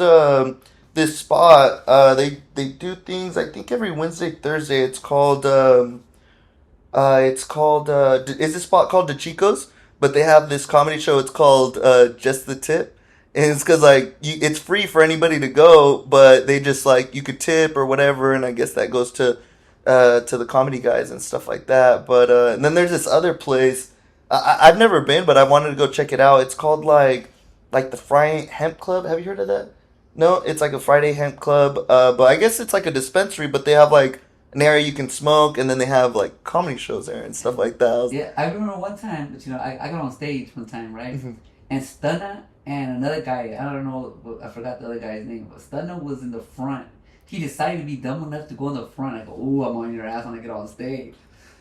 this spot. They do things. I think every Wednesday, Thursday. It's called is this spot called the Chicos? But they have this comedy show. It's called Just the Tip, and it's because like it's free for anybody to go, but they just like you could tip or whatever, and I guess that goes to the comedy guys and stuff like that. But and then there's this other place. I've never been, but I wanted to go check it out. It's called like the Friday Hemp Club. Have you heard of that? No, it's like a Friday Hemp Club. But I guess it's like a dispensary, but they have like an area you can smoke, and then they have like comedy shows there and stuff like that. Yeah, I remember one time, but you know, I got on stage one time, right? Mm-hmm. And Stunna and another guy, I don't know, I forgot the other guy's name, but Stunna was in the front. He decided to be dumb enough to go in the front. I go, ooh, I'm on your ass when I get on stage.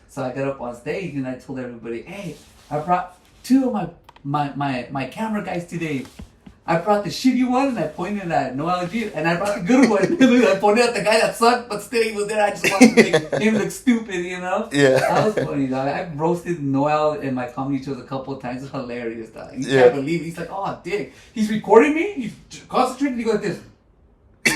So I got up on stage and I told everybody, hey, I brought two of my camera guys today. I brought the shitty one and I pointed at Noel G, and I brought the good one. I pointed at the guy that sucked, but still he was there. I just wanted to make him look stupid, you know? Yeah. That was funny, dog. I roasted Noel in my comedy shows a couple of times. It's hilarious, dog. He can't believe it. He's like, oh, dick. He's recording me? He's concentrating. He goes like this.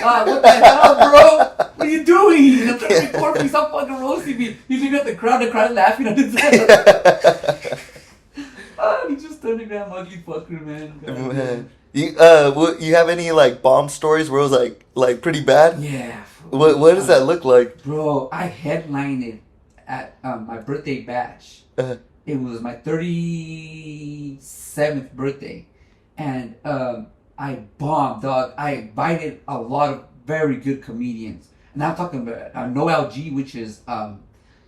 What the hell, bro? What are you doing? You're trying to record me. Stop fucking roasting me. He's looking at the crowd laughing at his head. He just turned into that ugly fucker, man. Man. You have any like bomb stories where it was like pretty bad? Yeah. What does that look like? Bro, I headlined it at my birthday bash. It was my 37th birthday, and I bombed, dog. I invited a lot of very good comedians, and I'm talking about Noel G, which is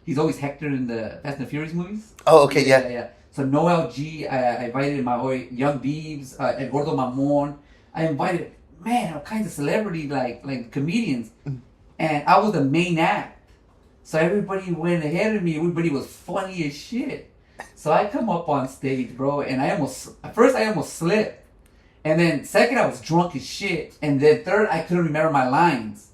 he's always Hector in the Fast and Furious movies. Oh, okay, yeah. So Noel G, I invited my boy Young Beebs, Eduardo Mamon. I invited, man, all kinds of celebrity like comedians, and I was the main act. So everybody went ahead of me. Everybody was funny as shit. So I come up on stage, bro, and at first I almost slipped, and then second I was drunk as shit, and then third I couldn't remember my lines.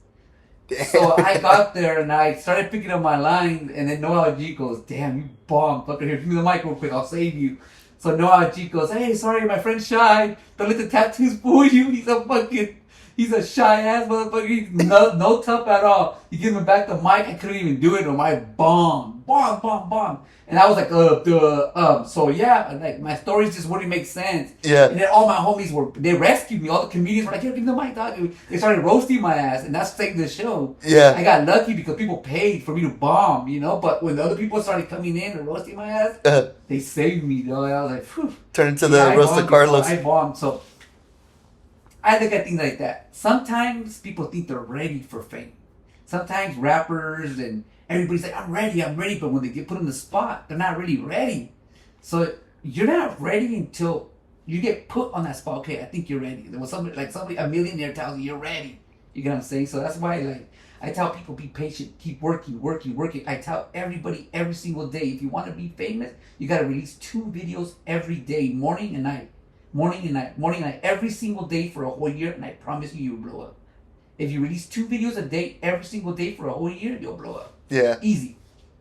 So I got there and I started picking up my lines, and then Noel G goes, damn, you bombed. Fucker, here, give me the mic real quick, I'll save you. So Noel G goes, hey, sorry, my friend's shy. Don't let the tattoos fool you. He's a shy ass motherfucker. He's no tough at all. He gave me back the mic. I couldn't even do it on my bomb. And I was like, so yeah, like my stories just wouldn't make sense. Yeah. And then all my homies they rescued me. All the comedians were like, give me the mic, dog. They started roasting my ass, and that's saved the show. Yeah. I got lucky because people paid for me to bomb, you know. But when the other people started coming in and roasting my ass, they saved me, dog. I was like, phew. Turn into the roast of Carlos. I bombed. So I look at things like that. Sometimes people think they're ready for fame. Sometimes rappers and everybody's like, I'm ready. But when they get put on the spot, they're not really ready. So you're not ready until you get put on that spot. Okay, I think you're ready. There was somebody, a millionaire tells you you're ready. You get what I'm saying? So that's why, like, I tell people, be patient, keep working. I tell everybody every single day, if you want to be famous, you got to release 2 videos every day, morning and night, every single day for a whole year, and I promise you'll blow up. If you release 2 videos a day, every single day for a whole year, you'll blow up. Yeah. Easy.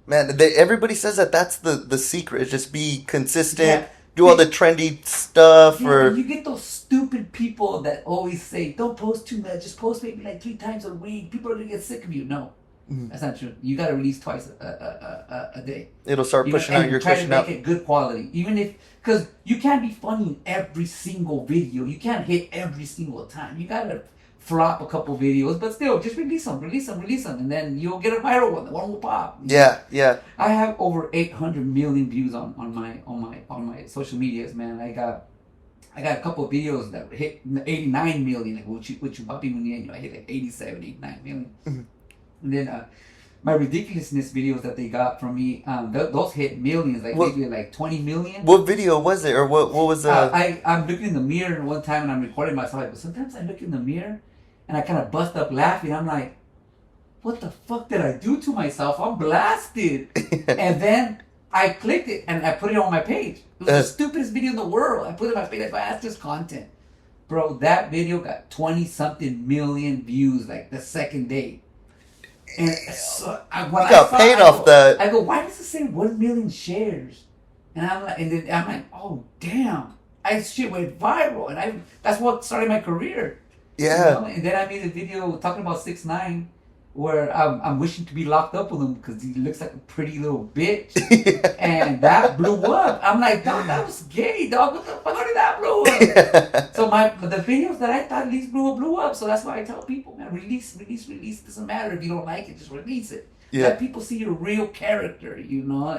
Man, everybody says that's the secret, is just be consistent, do all the trendy stuff. Yeah, you get those stupid people that always say, don't post too much, just post maybe like 3 times a week. People are going to get sick of you. No. That's not true. You got to release twice a day. It'll start pushing out your cushion out. Try to make it good quality. Even if, because you can't be funny in every single video. You can't hit every single time. You got to flop a couple videos, but still, just release them, and then you'll get a viral one. The one will pop. Yeah, yeah. I have over 800 million views on my social medias, man. I got a couple of videos that hit 89 million, like with Papi Muñeño. I hit like 87, 89 million. Mm-hmm. And then my ridiculousness videos that they got from me, those hit millions, like maybe like 20 million. What video was it, or what was the? I'm looking in the mirror one time and I'm recording myself, but sometimes I look in the mirror and I kind of bust up laughing. I'm like, what the fuck did I do to myself? I'm blasted. And then I clicked it and I put it on my page. It was the stupidest video in the world. I put it on my page. That's just content. Bro, that video got 20-something million views like the second day. And so when I got paid off that. I go, why does it say 1 million shares? And I'm like, oh damn, shit went viral, and that's what started my career. Yeah. You know? And then I made a video talking about 6ix9ine, where I'm wishing to be locked up with him because he looks like a pretty little bitch. Yeah. And that blew up. I'm like, dog, that was gay, dog. What the fuck? How did that blow up? Yeah. So the videos that I thought at least blew up. So that's why I tell people, man, release. Doesn't matter if you don't like it, just release it. Yeah. Let people see your real character, you know.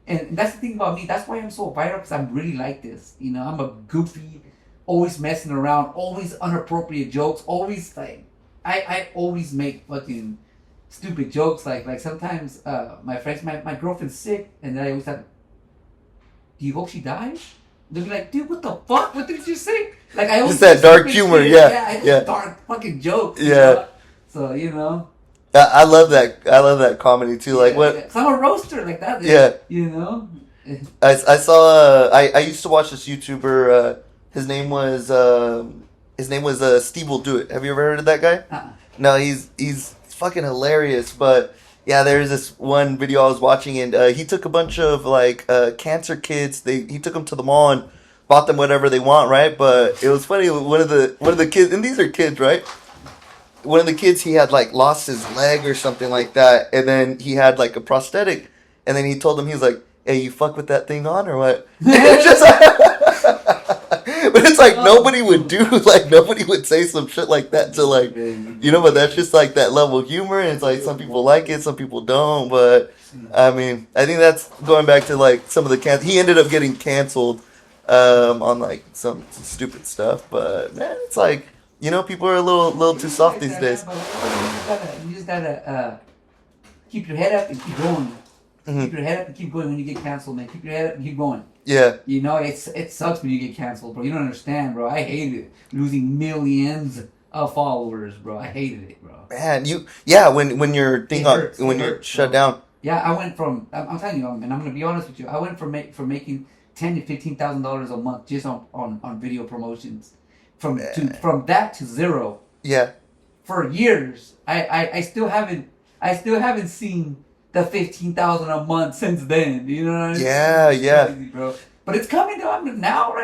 And that's the thing about me. That's why I'm so viral, because I'm really like this. You know, I'm a goofy, always messing around, always inappropriate jokes, always like. I always make fucking stupid jokes. Like sometimes my friends, my girlfriend's sick, and then I always have, do you hope she dies? They'll be like, dude, what the fuck? What did you say? Like I always just that dark humor, yeah. Dark fucking jokes. Yeah. You know? So you know. I love that comedy too. Like what? Yeah. I'm a roaster like that. Yeah. You know. I saw. I used to watch this YouTuber. His name was. Steve Will Do It. Have you ever heard of that guy? No, he's fucking hilarious. But yeah, there's this one video I was watching, and he took a bunch of like cancer kids. He took them to the mall and bought them whatever they want, right? But it was funny. One of the kids, and these are kids, right? One of the kids, he had like lost his leg or something like that, and then he had like a prosthetic, and then he told him, he was like, "Hey, you fuck with that thing on or what?" It's just. But it's like nobody would say some shit like that to like, you know, but that's just like that level of humor, and it's like some people like it, some people don't, but I mean, I think that's going back to like some of the he ended up getting canceled on like some stupid stuff, but man, it's like, you know, people are a little too soft these days. You just gotta keep your head up and keep going. Mm-hmm. Keep your head up and keep going when you get canceled, man. Keep your head up and keep going. Yeah. You know, it sucks when you get canceled, bro. You don't understand, bro. I hated it. Losing millions of followers, bro. I hated it, bro. Man, when your thing when you're shut down. Yeah, I went from, I'm telling you, and I'm gonna be honest with you, I went from making $10,000 to $15,000 a month just on video promotions, from that to zero. Yeah. For years, I still haven't seen the 15,000 a month since then. You know what I mean? Yeah. Crazy, bro. But it's coming though. Right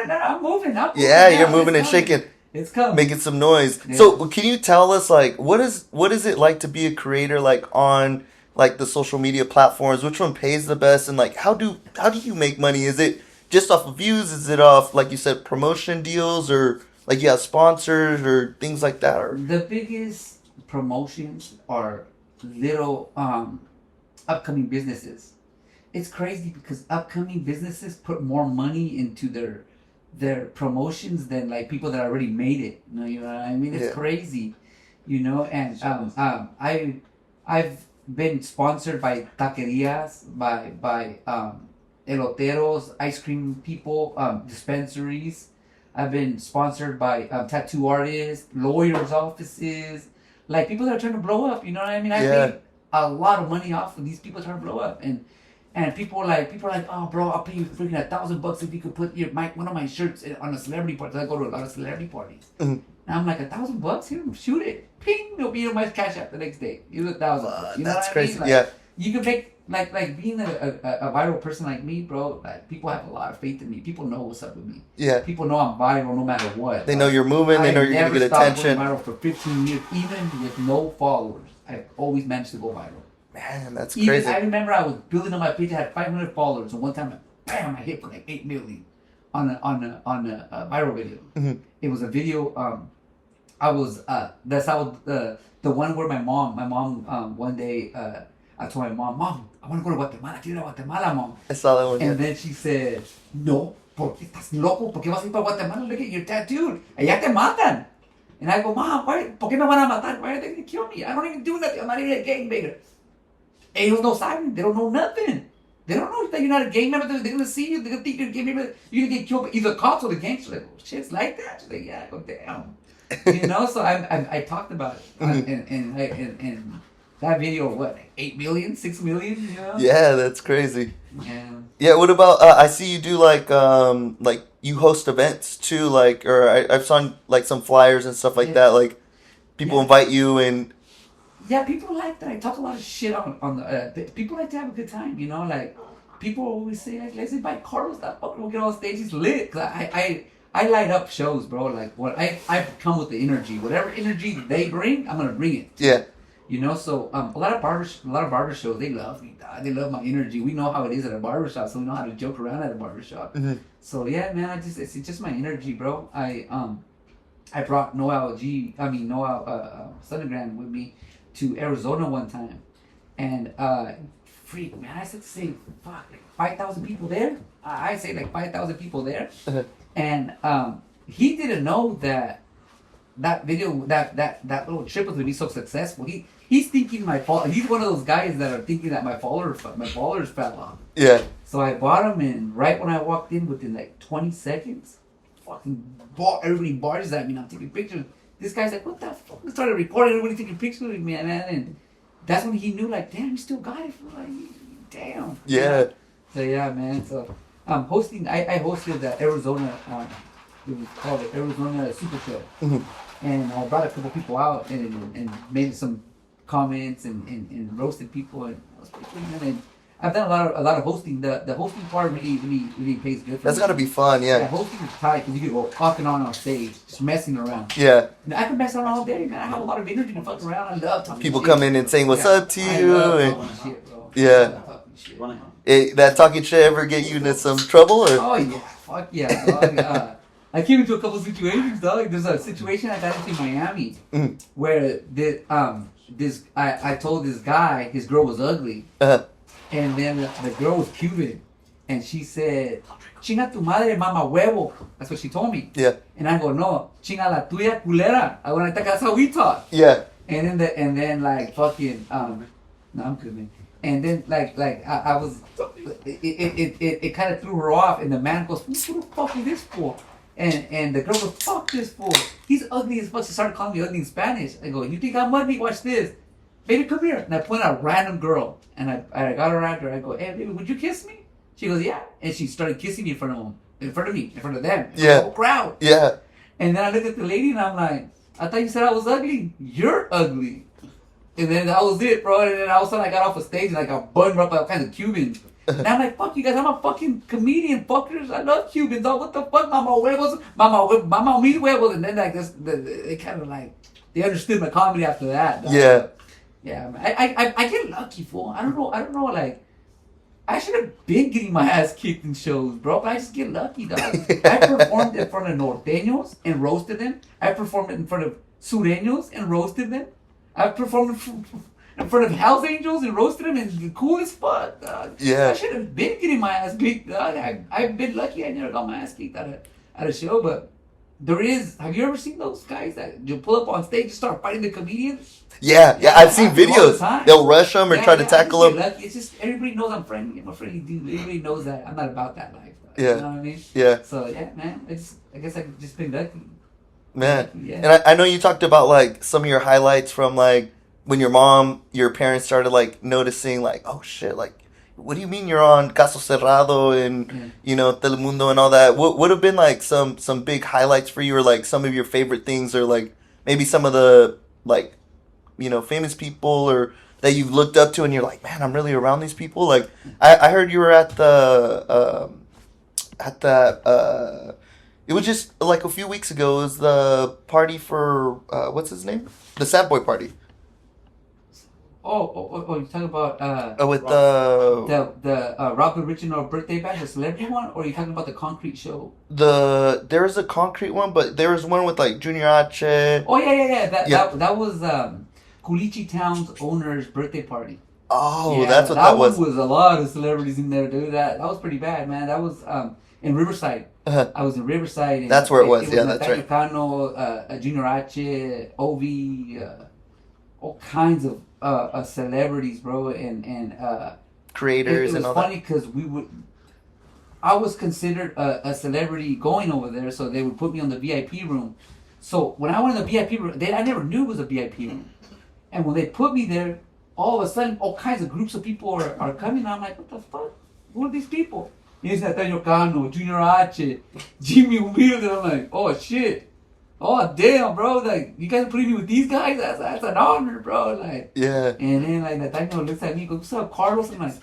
now, I'm moving. You're moving and shaking. It's coming. Making some noise. Yeah. So can you tell us, like, what is it like to be a creator, like, on like the social media platforms? Which one pays the best, and like how do you make money? Is it just off of views? Is it off, like you said, promotion deals, or like you have sponsors or things like that? Or the biggest promotions are little upcoming businesses. It's crazy because upcoming businesses put more money into their promotions than like people that already made it. You know what I mean? It's crazy, you know. And I've been sponsored by taquerias, by eloteros, ice cream people, dispensaries. I've been sponsored by tattoo artists, lawyers' offices, like people that are trying to blow up. You know what I mean? I made a lot of money off of these people trying to blow up, and people are like, oh bro, I'll pay you freaking $1,000 if you could put one of my shirts on a celebrity party. I go to a lot of celebrity parties, and I'm like, $1,000 here, shoot it, ping, it'll be in my cash app the next day. You $1,000. You know that's what crazy. I mean? you can make like being a viral person like me, bro. Like people have a lot of faith in me. People know what's up with me. Yeah. People know I'm viral no matter what. They know you're moving. They know you're gonna get attention. I never stopped going viral for 15 years, even with no followers. I've always managed to go viral. Man, that's even, crazy. I remember I was building on my page. I had 500 followers, and one time, bam! I hit for like 8 million on a viral video. Mm-hmm. It was a video. I was that's how the one where my mom one day I told my mom, I want to go to Guatemala. Quiero ir a Guatemala, mom. I saw that one. And then she said, no, porque estás loco? ¿Por qué vas a ir para Guatemala? Look at your tattooed. Allá te matan. And I go, Mom, ¿por qué me van a matar? Why are they going to kill me? I don't even do nothing. I'm not even a gangbanger. Ellos no saben. They don't know nothing. They don't know that you're not a gang member. They're going to see you. They're going to think you're a gang member. You're going to get killed by either cops or the gangsters. Like, oh, shit's like that? She's like, yeah. I go, damn. You know, so I talked about it. And that video, what, like 8 million, 6 million? You know? Yeah, that's crazy. Yeah. Yeah, what about, I see you do like you host events too, like, or I've seen like some flyers and stuff like that, like people invite you and. Yeah, people like that. I talk a lot of shit on the, people like to have a good time, you know, like, people always say, like, let's invite Carlos, that fucker will get on stage, he's lit. Cause I light up shows, bro, like, what I come with the energy, whatever energy they bring, I'm gonna bring it. Yeah. You know, so a lot of barber shows, they love me. They love my energy. We know how it is at a barbershop, so we know how to joke around at a barbershop. Mm-hmm. So yeah, man, it's just my energy, bro. I brought Noel Sunderground with me to Arizona one time, and freak, man, I said to say, fuck, like 5,000 people there. I say like 5,000 people there, and he didn't know that video, that little trip was gonna be so successful. He's thinking he's one of those guys that are thinking that my followers fell off. Yeah. So I bought him, and right when I walked in, within like 20 seconds, everybody barges at me, and I'm taking pictures. This guy's like, what the fuck? I started recording, everybody taking pictures with me, man. And that's when he knew, like, damn, you still got it. Like, damn. Yeah. So yeah, man. So hosting, I hosted the Arizona, it was called the Arizona Super Show. Mm-hmm. And I brought a couple people out and made some comments and roasted people, and I was pretty cool, man. And I've done a lot of hosting. The hosting part really pays good for That's me. Gotta be fun, yeah. Yeah, hosting is tight because you can go off and on stage, just messing around. Yeah. And I can mess around all day, man. I have a lot of energy to fuck around. I love talking People shit. come in and saying what's up to you. I love and, talking shit, bro. Yeah. I love talking shit. That talking shit ever get you into some trouble? Or? Oh yeah, fuck yeah, dog. I came into a couple situations, dog. There's a situation I got into in Miami where I told this guy his girl was ugly, and then the girl was Cuban, and she said, "Chinga tu madre, mama huevo." That's what she told me. Yeah. And I go, "No, chinga la tuya culera." I went, "That's how we talk." Yeah. And then like fucking no, I'm good, man. And then like I was, it kind of threw her off, and the man goes, "Who the fuck is this for?" And the girl goes, "Fuck this fool. He's ugly as fuck." She started calling me ugly in Spanish. I go, "You think I'm ugly? Watch this. Baby, come here." And I point out a random girl, and I got her after. I go, "Hey, baby, would you kiss me?" She goes, "Yeah." And she started kissing me in front of them, in front of them, yeah, the whole crowd. Yeah. And then I looked at the lady, and I'm like, "I thought you said I was ugly. You're ugly." And then that was it, bro. And then all of a sudden I got off a stage and I got buttoned up by all kinds of Cubans. And I'm like, fuck you guys, I'm a fucking comedian, fuckers. I love Cubans, dog. What the fuck? Mama huevos, mama mil huevos. And then like this, they kind of like, they understood my comedy after that. Dog. Yeah. Yeah, man. I get lucky, fool. I don't know, like, I should have been getting my ass kicked in shows, bro. But I just get lucky, dog. I performed in front of norteños and roasted them. I performed in front of sureños and roasted them. I performed in front of Hell's Angels and roasted them, and cool as fuck, dog. Yeah. I should have been getting my ass kicked, dog. I've been lucky I never got my ass kicked at a show, but there is. Have you ever seen those guys that you pull up on stage and start fighting the comedians? Yeah, I've seen videos. They'll rush them or try to tackle them. It's just everybody knows I'm friendly. I'm a friendly dude. Everybody knows that I'm not about that life. Dog. Yeah. You know what I mean? Yeah. So yeah, man. I guess I just been lucky. Man. Yeah. And I know you talked about like some of your highlights from like when your parents started like noticing like, oh shit, like what do you mean you're on Caso Cerrado and you know Telemundo and all that? What would have been like some big highlights for you, or like some of your favorite things, or like maybe some of the like, you know, famous people or that you've looked up to and you're like, man, I'm really around these people? Like, I heard you were at that, it was just like a few weeks ago. It was the party for, what's his name? The Sad Boy party. Oh, you're talking about With the Rock Original birthday bash, the celebrity one, or are you talking about the concrete show? there was a concrete one, but there was one with like Junior H. Oh yeah. That was Culichi Town's owner's birthday party. Oh, yeah, that's what that was. That one was a lot of celebrities in there, dude. That was pretty bad, man. That was in Riverside. Uh-huh. I was in Riverside. And that's where it was. Yeah, that's Nathaniel right. Cano, Junior H, Ovi, all kinds of celebrities, bro, and Creators and all that. It was funny because I was considered a celebrity going over there, so they would put me on the VIP room. So when I went in the VIP room, I never knew it was a VIP room. And when they put me there, all of a sudden, all kinds of groups of people are coming. I'm like, what the fuck? Who are these people? It's Nathaniel Cano, Junior H, Jimmy Humilde. And I'm like, oh shit. Oh damn, bro! Like, you guys are putting me with these guys. That's an honor, bro. Like, yeah. And then like Nathaniel looks at me, goes, "What's up, Carlos?" I'm like,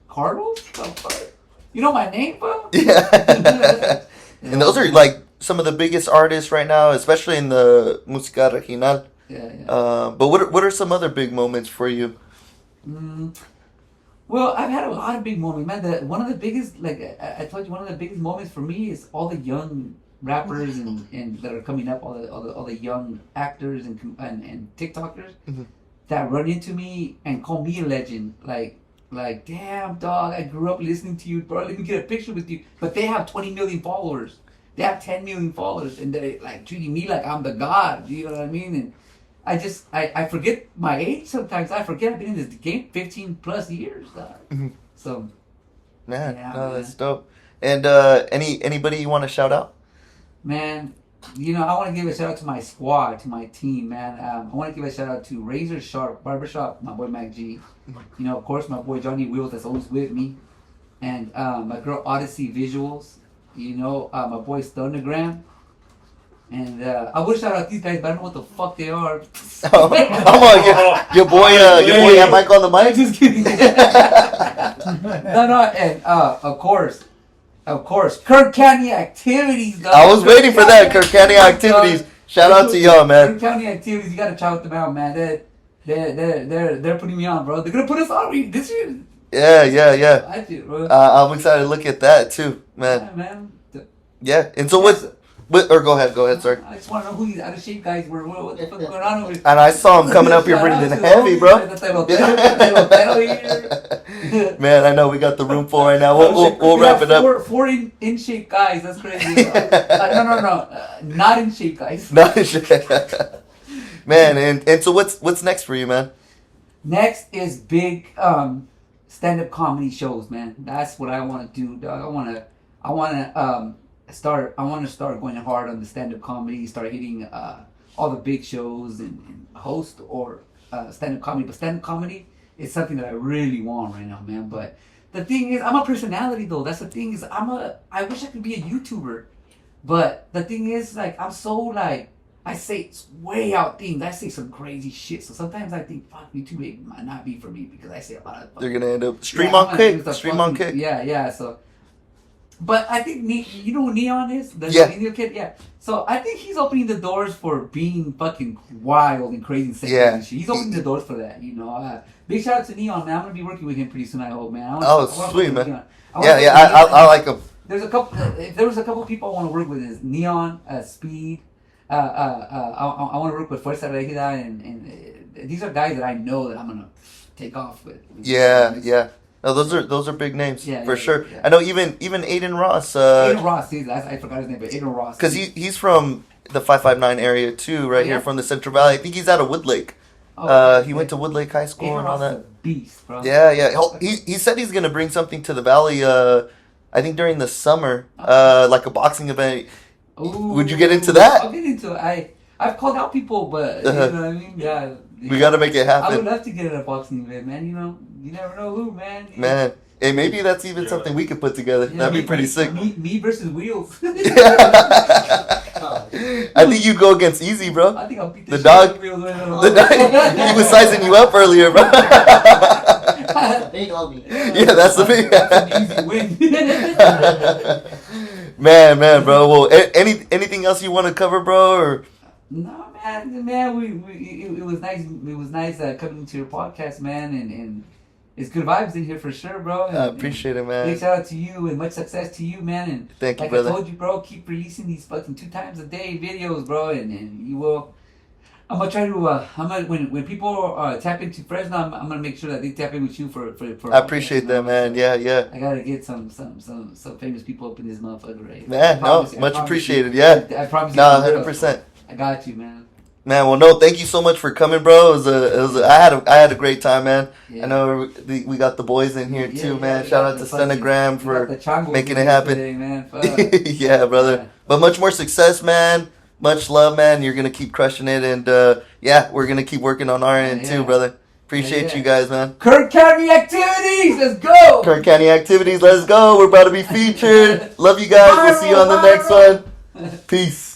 "Carlos? What the fuck? You know my name, bro?" Yeah. And those are like some of the biggest artists right now, especially in the música regional. Yeah. But what are some other big moments for you? Well, I've had a lot of big moments, man. One of the biggest, like I told you, one of the biggest moments for me is all the young rappers and that are coming up, all the young actors and TikTokers that run into me and call me a legend. Like, damn, dog, I grew up listening to you, bro. Let me get a picture with you. But they have 20 million followers. They have 10 million followers, and they're like treating me like I'm the god. You know what I mean? And I forget my age sometimes. I forget I've been in this game 15 plus years. So, Man, yeah, no, man. that's dope. And anybody you want to shout out? Man, you know, I want to give a shout out to my squad, to my team, man. I want to give a shout out to Razor Sharp Barbershop, my boy Mac G. You know, of course, my boy Johnny Wheels that's always with me. And my girl Odyssey Visuals. You know, my boy Stonagram. And I would shout out these guys, but I don't know what the fuck they are. Oh, come on, your boy had Mike on the mic. Just kidding. No, and of course, Kirk County Activities. Dog. I was waiting for that. Kirk County Activities. Shout out to y'all, man. Kirk County Activities. You gotta shout them out, man. They're putting me on, bro. They're gonna put us on this year. Yeah. I do, bro. I'm excited to look at that too, man. Yeah, man. Yeah, and so or go ahead, sir. I just want to know who these out of shape guys were. What the fuck is going on over here? And I saw him coming up here breathing heavy, bro. Man, I know we got the room full right now. We'll wrap it up. Four in shape guys. That's crazy. No. Not in shape guys. Not in shape. Man, and so what's next for you, man? Next is big stand-up comedy shows, man. That's what I want to do, dog. I want to start going hard on the stand-up comedy, start hitting all the big shows and host or stand-up comedy. But stand-up comedy is something that I really want right now, man. But the thing is, I'm a personality though. That's the thing is, I wish I could be a YouTuber. But the thing is, like, I'm so like, I say way out things. I say some crazy shit. So sometimes I think, fuck, YouTube might not be for me because I say a lot of. They're gonna end up stream on kick. Yeah. So. But I think, you know who Neon is? The Indian kid? Yeah. So I think he's opening the doors for being fucking wild and crazy and sexy and shit. He's opening the doors for that, you know. Big shout out to Neon, man. I'm going to be working with him pretty soon, I hope, man. Sweet, man. I like him. There's a couple, if there was a couple people I want to work with is Neon, Speed. I want to work with Fuerza Regida, and these are guys that I know that I'm going to take off with. Yeah. No, those are big names for sure. Yeah. I know even Aiden Ross. Aiden Ross, I forgot his name, but Aiden Ross. Because he's from the 559 area too, right here from the Central Valley. I think he's out of Woodlake. He went to Woodlake High School and all that. Ross is a beast, bro. Yeah. He said he's gonna bring something to the valley. I think during the summer, like a boxing event. Ooh, would you get into that? I'll get into it. I've called out people, but you know what I mean. Yeah. We gotta make it happen. I would love to get in a boxing event, man. You know, you never know who, man. Man, hey, maybe that's even something we could put together. That'd be pretty sick. Me versus Wheels. I think you'd go against Easy, bro. I think I'll beat The shit dog- out of Wheels right now. The dog, he was sizing you up earlier, bro. Big on me. Yeah, that's the thing. That's an easy win. man, bro. Well, anything else you want to cover, bro? Or No, man, it was nice. It was nice coming to your podcast, man, and it's good vibes in here for sure, bro. And, I appreciate it, man. Big shout out to you and much success to you, man. And Thank you, like brother. I told you, bro, keep releasing these fucking 2 times a day videos, bro, and you will. I'm gonna try to. I'm gonna when people tap into Fresno, I'm gonna make sure that they tap in with you for. I appreciate that, man. Yeah. I gotta get some famous people up in this motherfucker, right? Man, I promise much you. appreciated. Yeah. I promise you. Nah, 100%. I got you, man. Man, well, no, thank you so much for coming, bro. I had a great time, man. Yeah. I know we got the boys in here too, man. we Shout got out the to fucking- Stenogram we got for the chongos making with it us happen. today, man. Fuck. Yeah, brother. Yeah. But much more success, man. Much love, man. You're gonna keep crushing it, and yeah, we're gonna keep working on our end too, yeah. brother. Appreciate Yeah. you guys, man. Kirk County activities, let's go. Kirk County activities, let's go. We're about to be featured. Love you guys. We'll see you on the next one. Peace.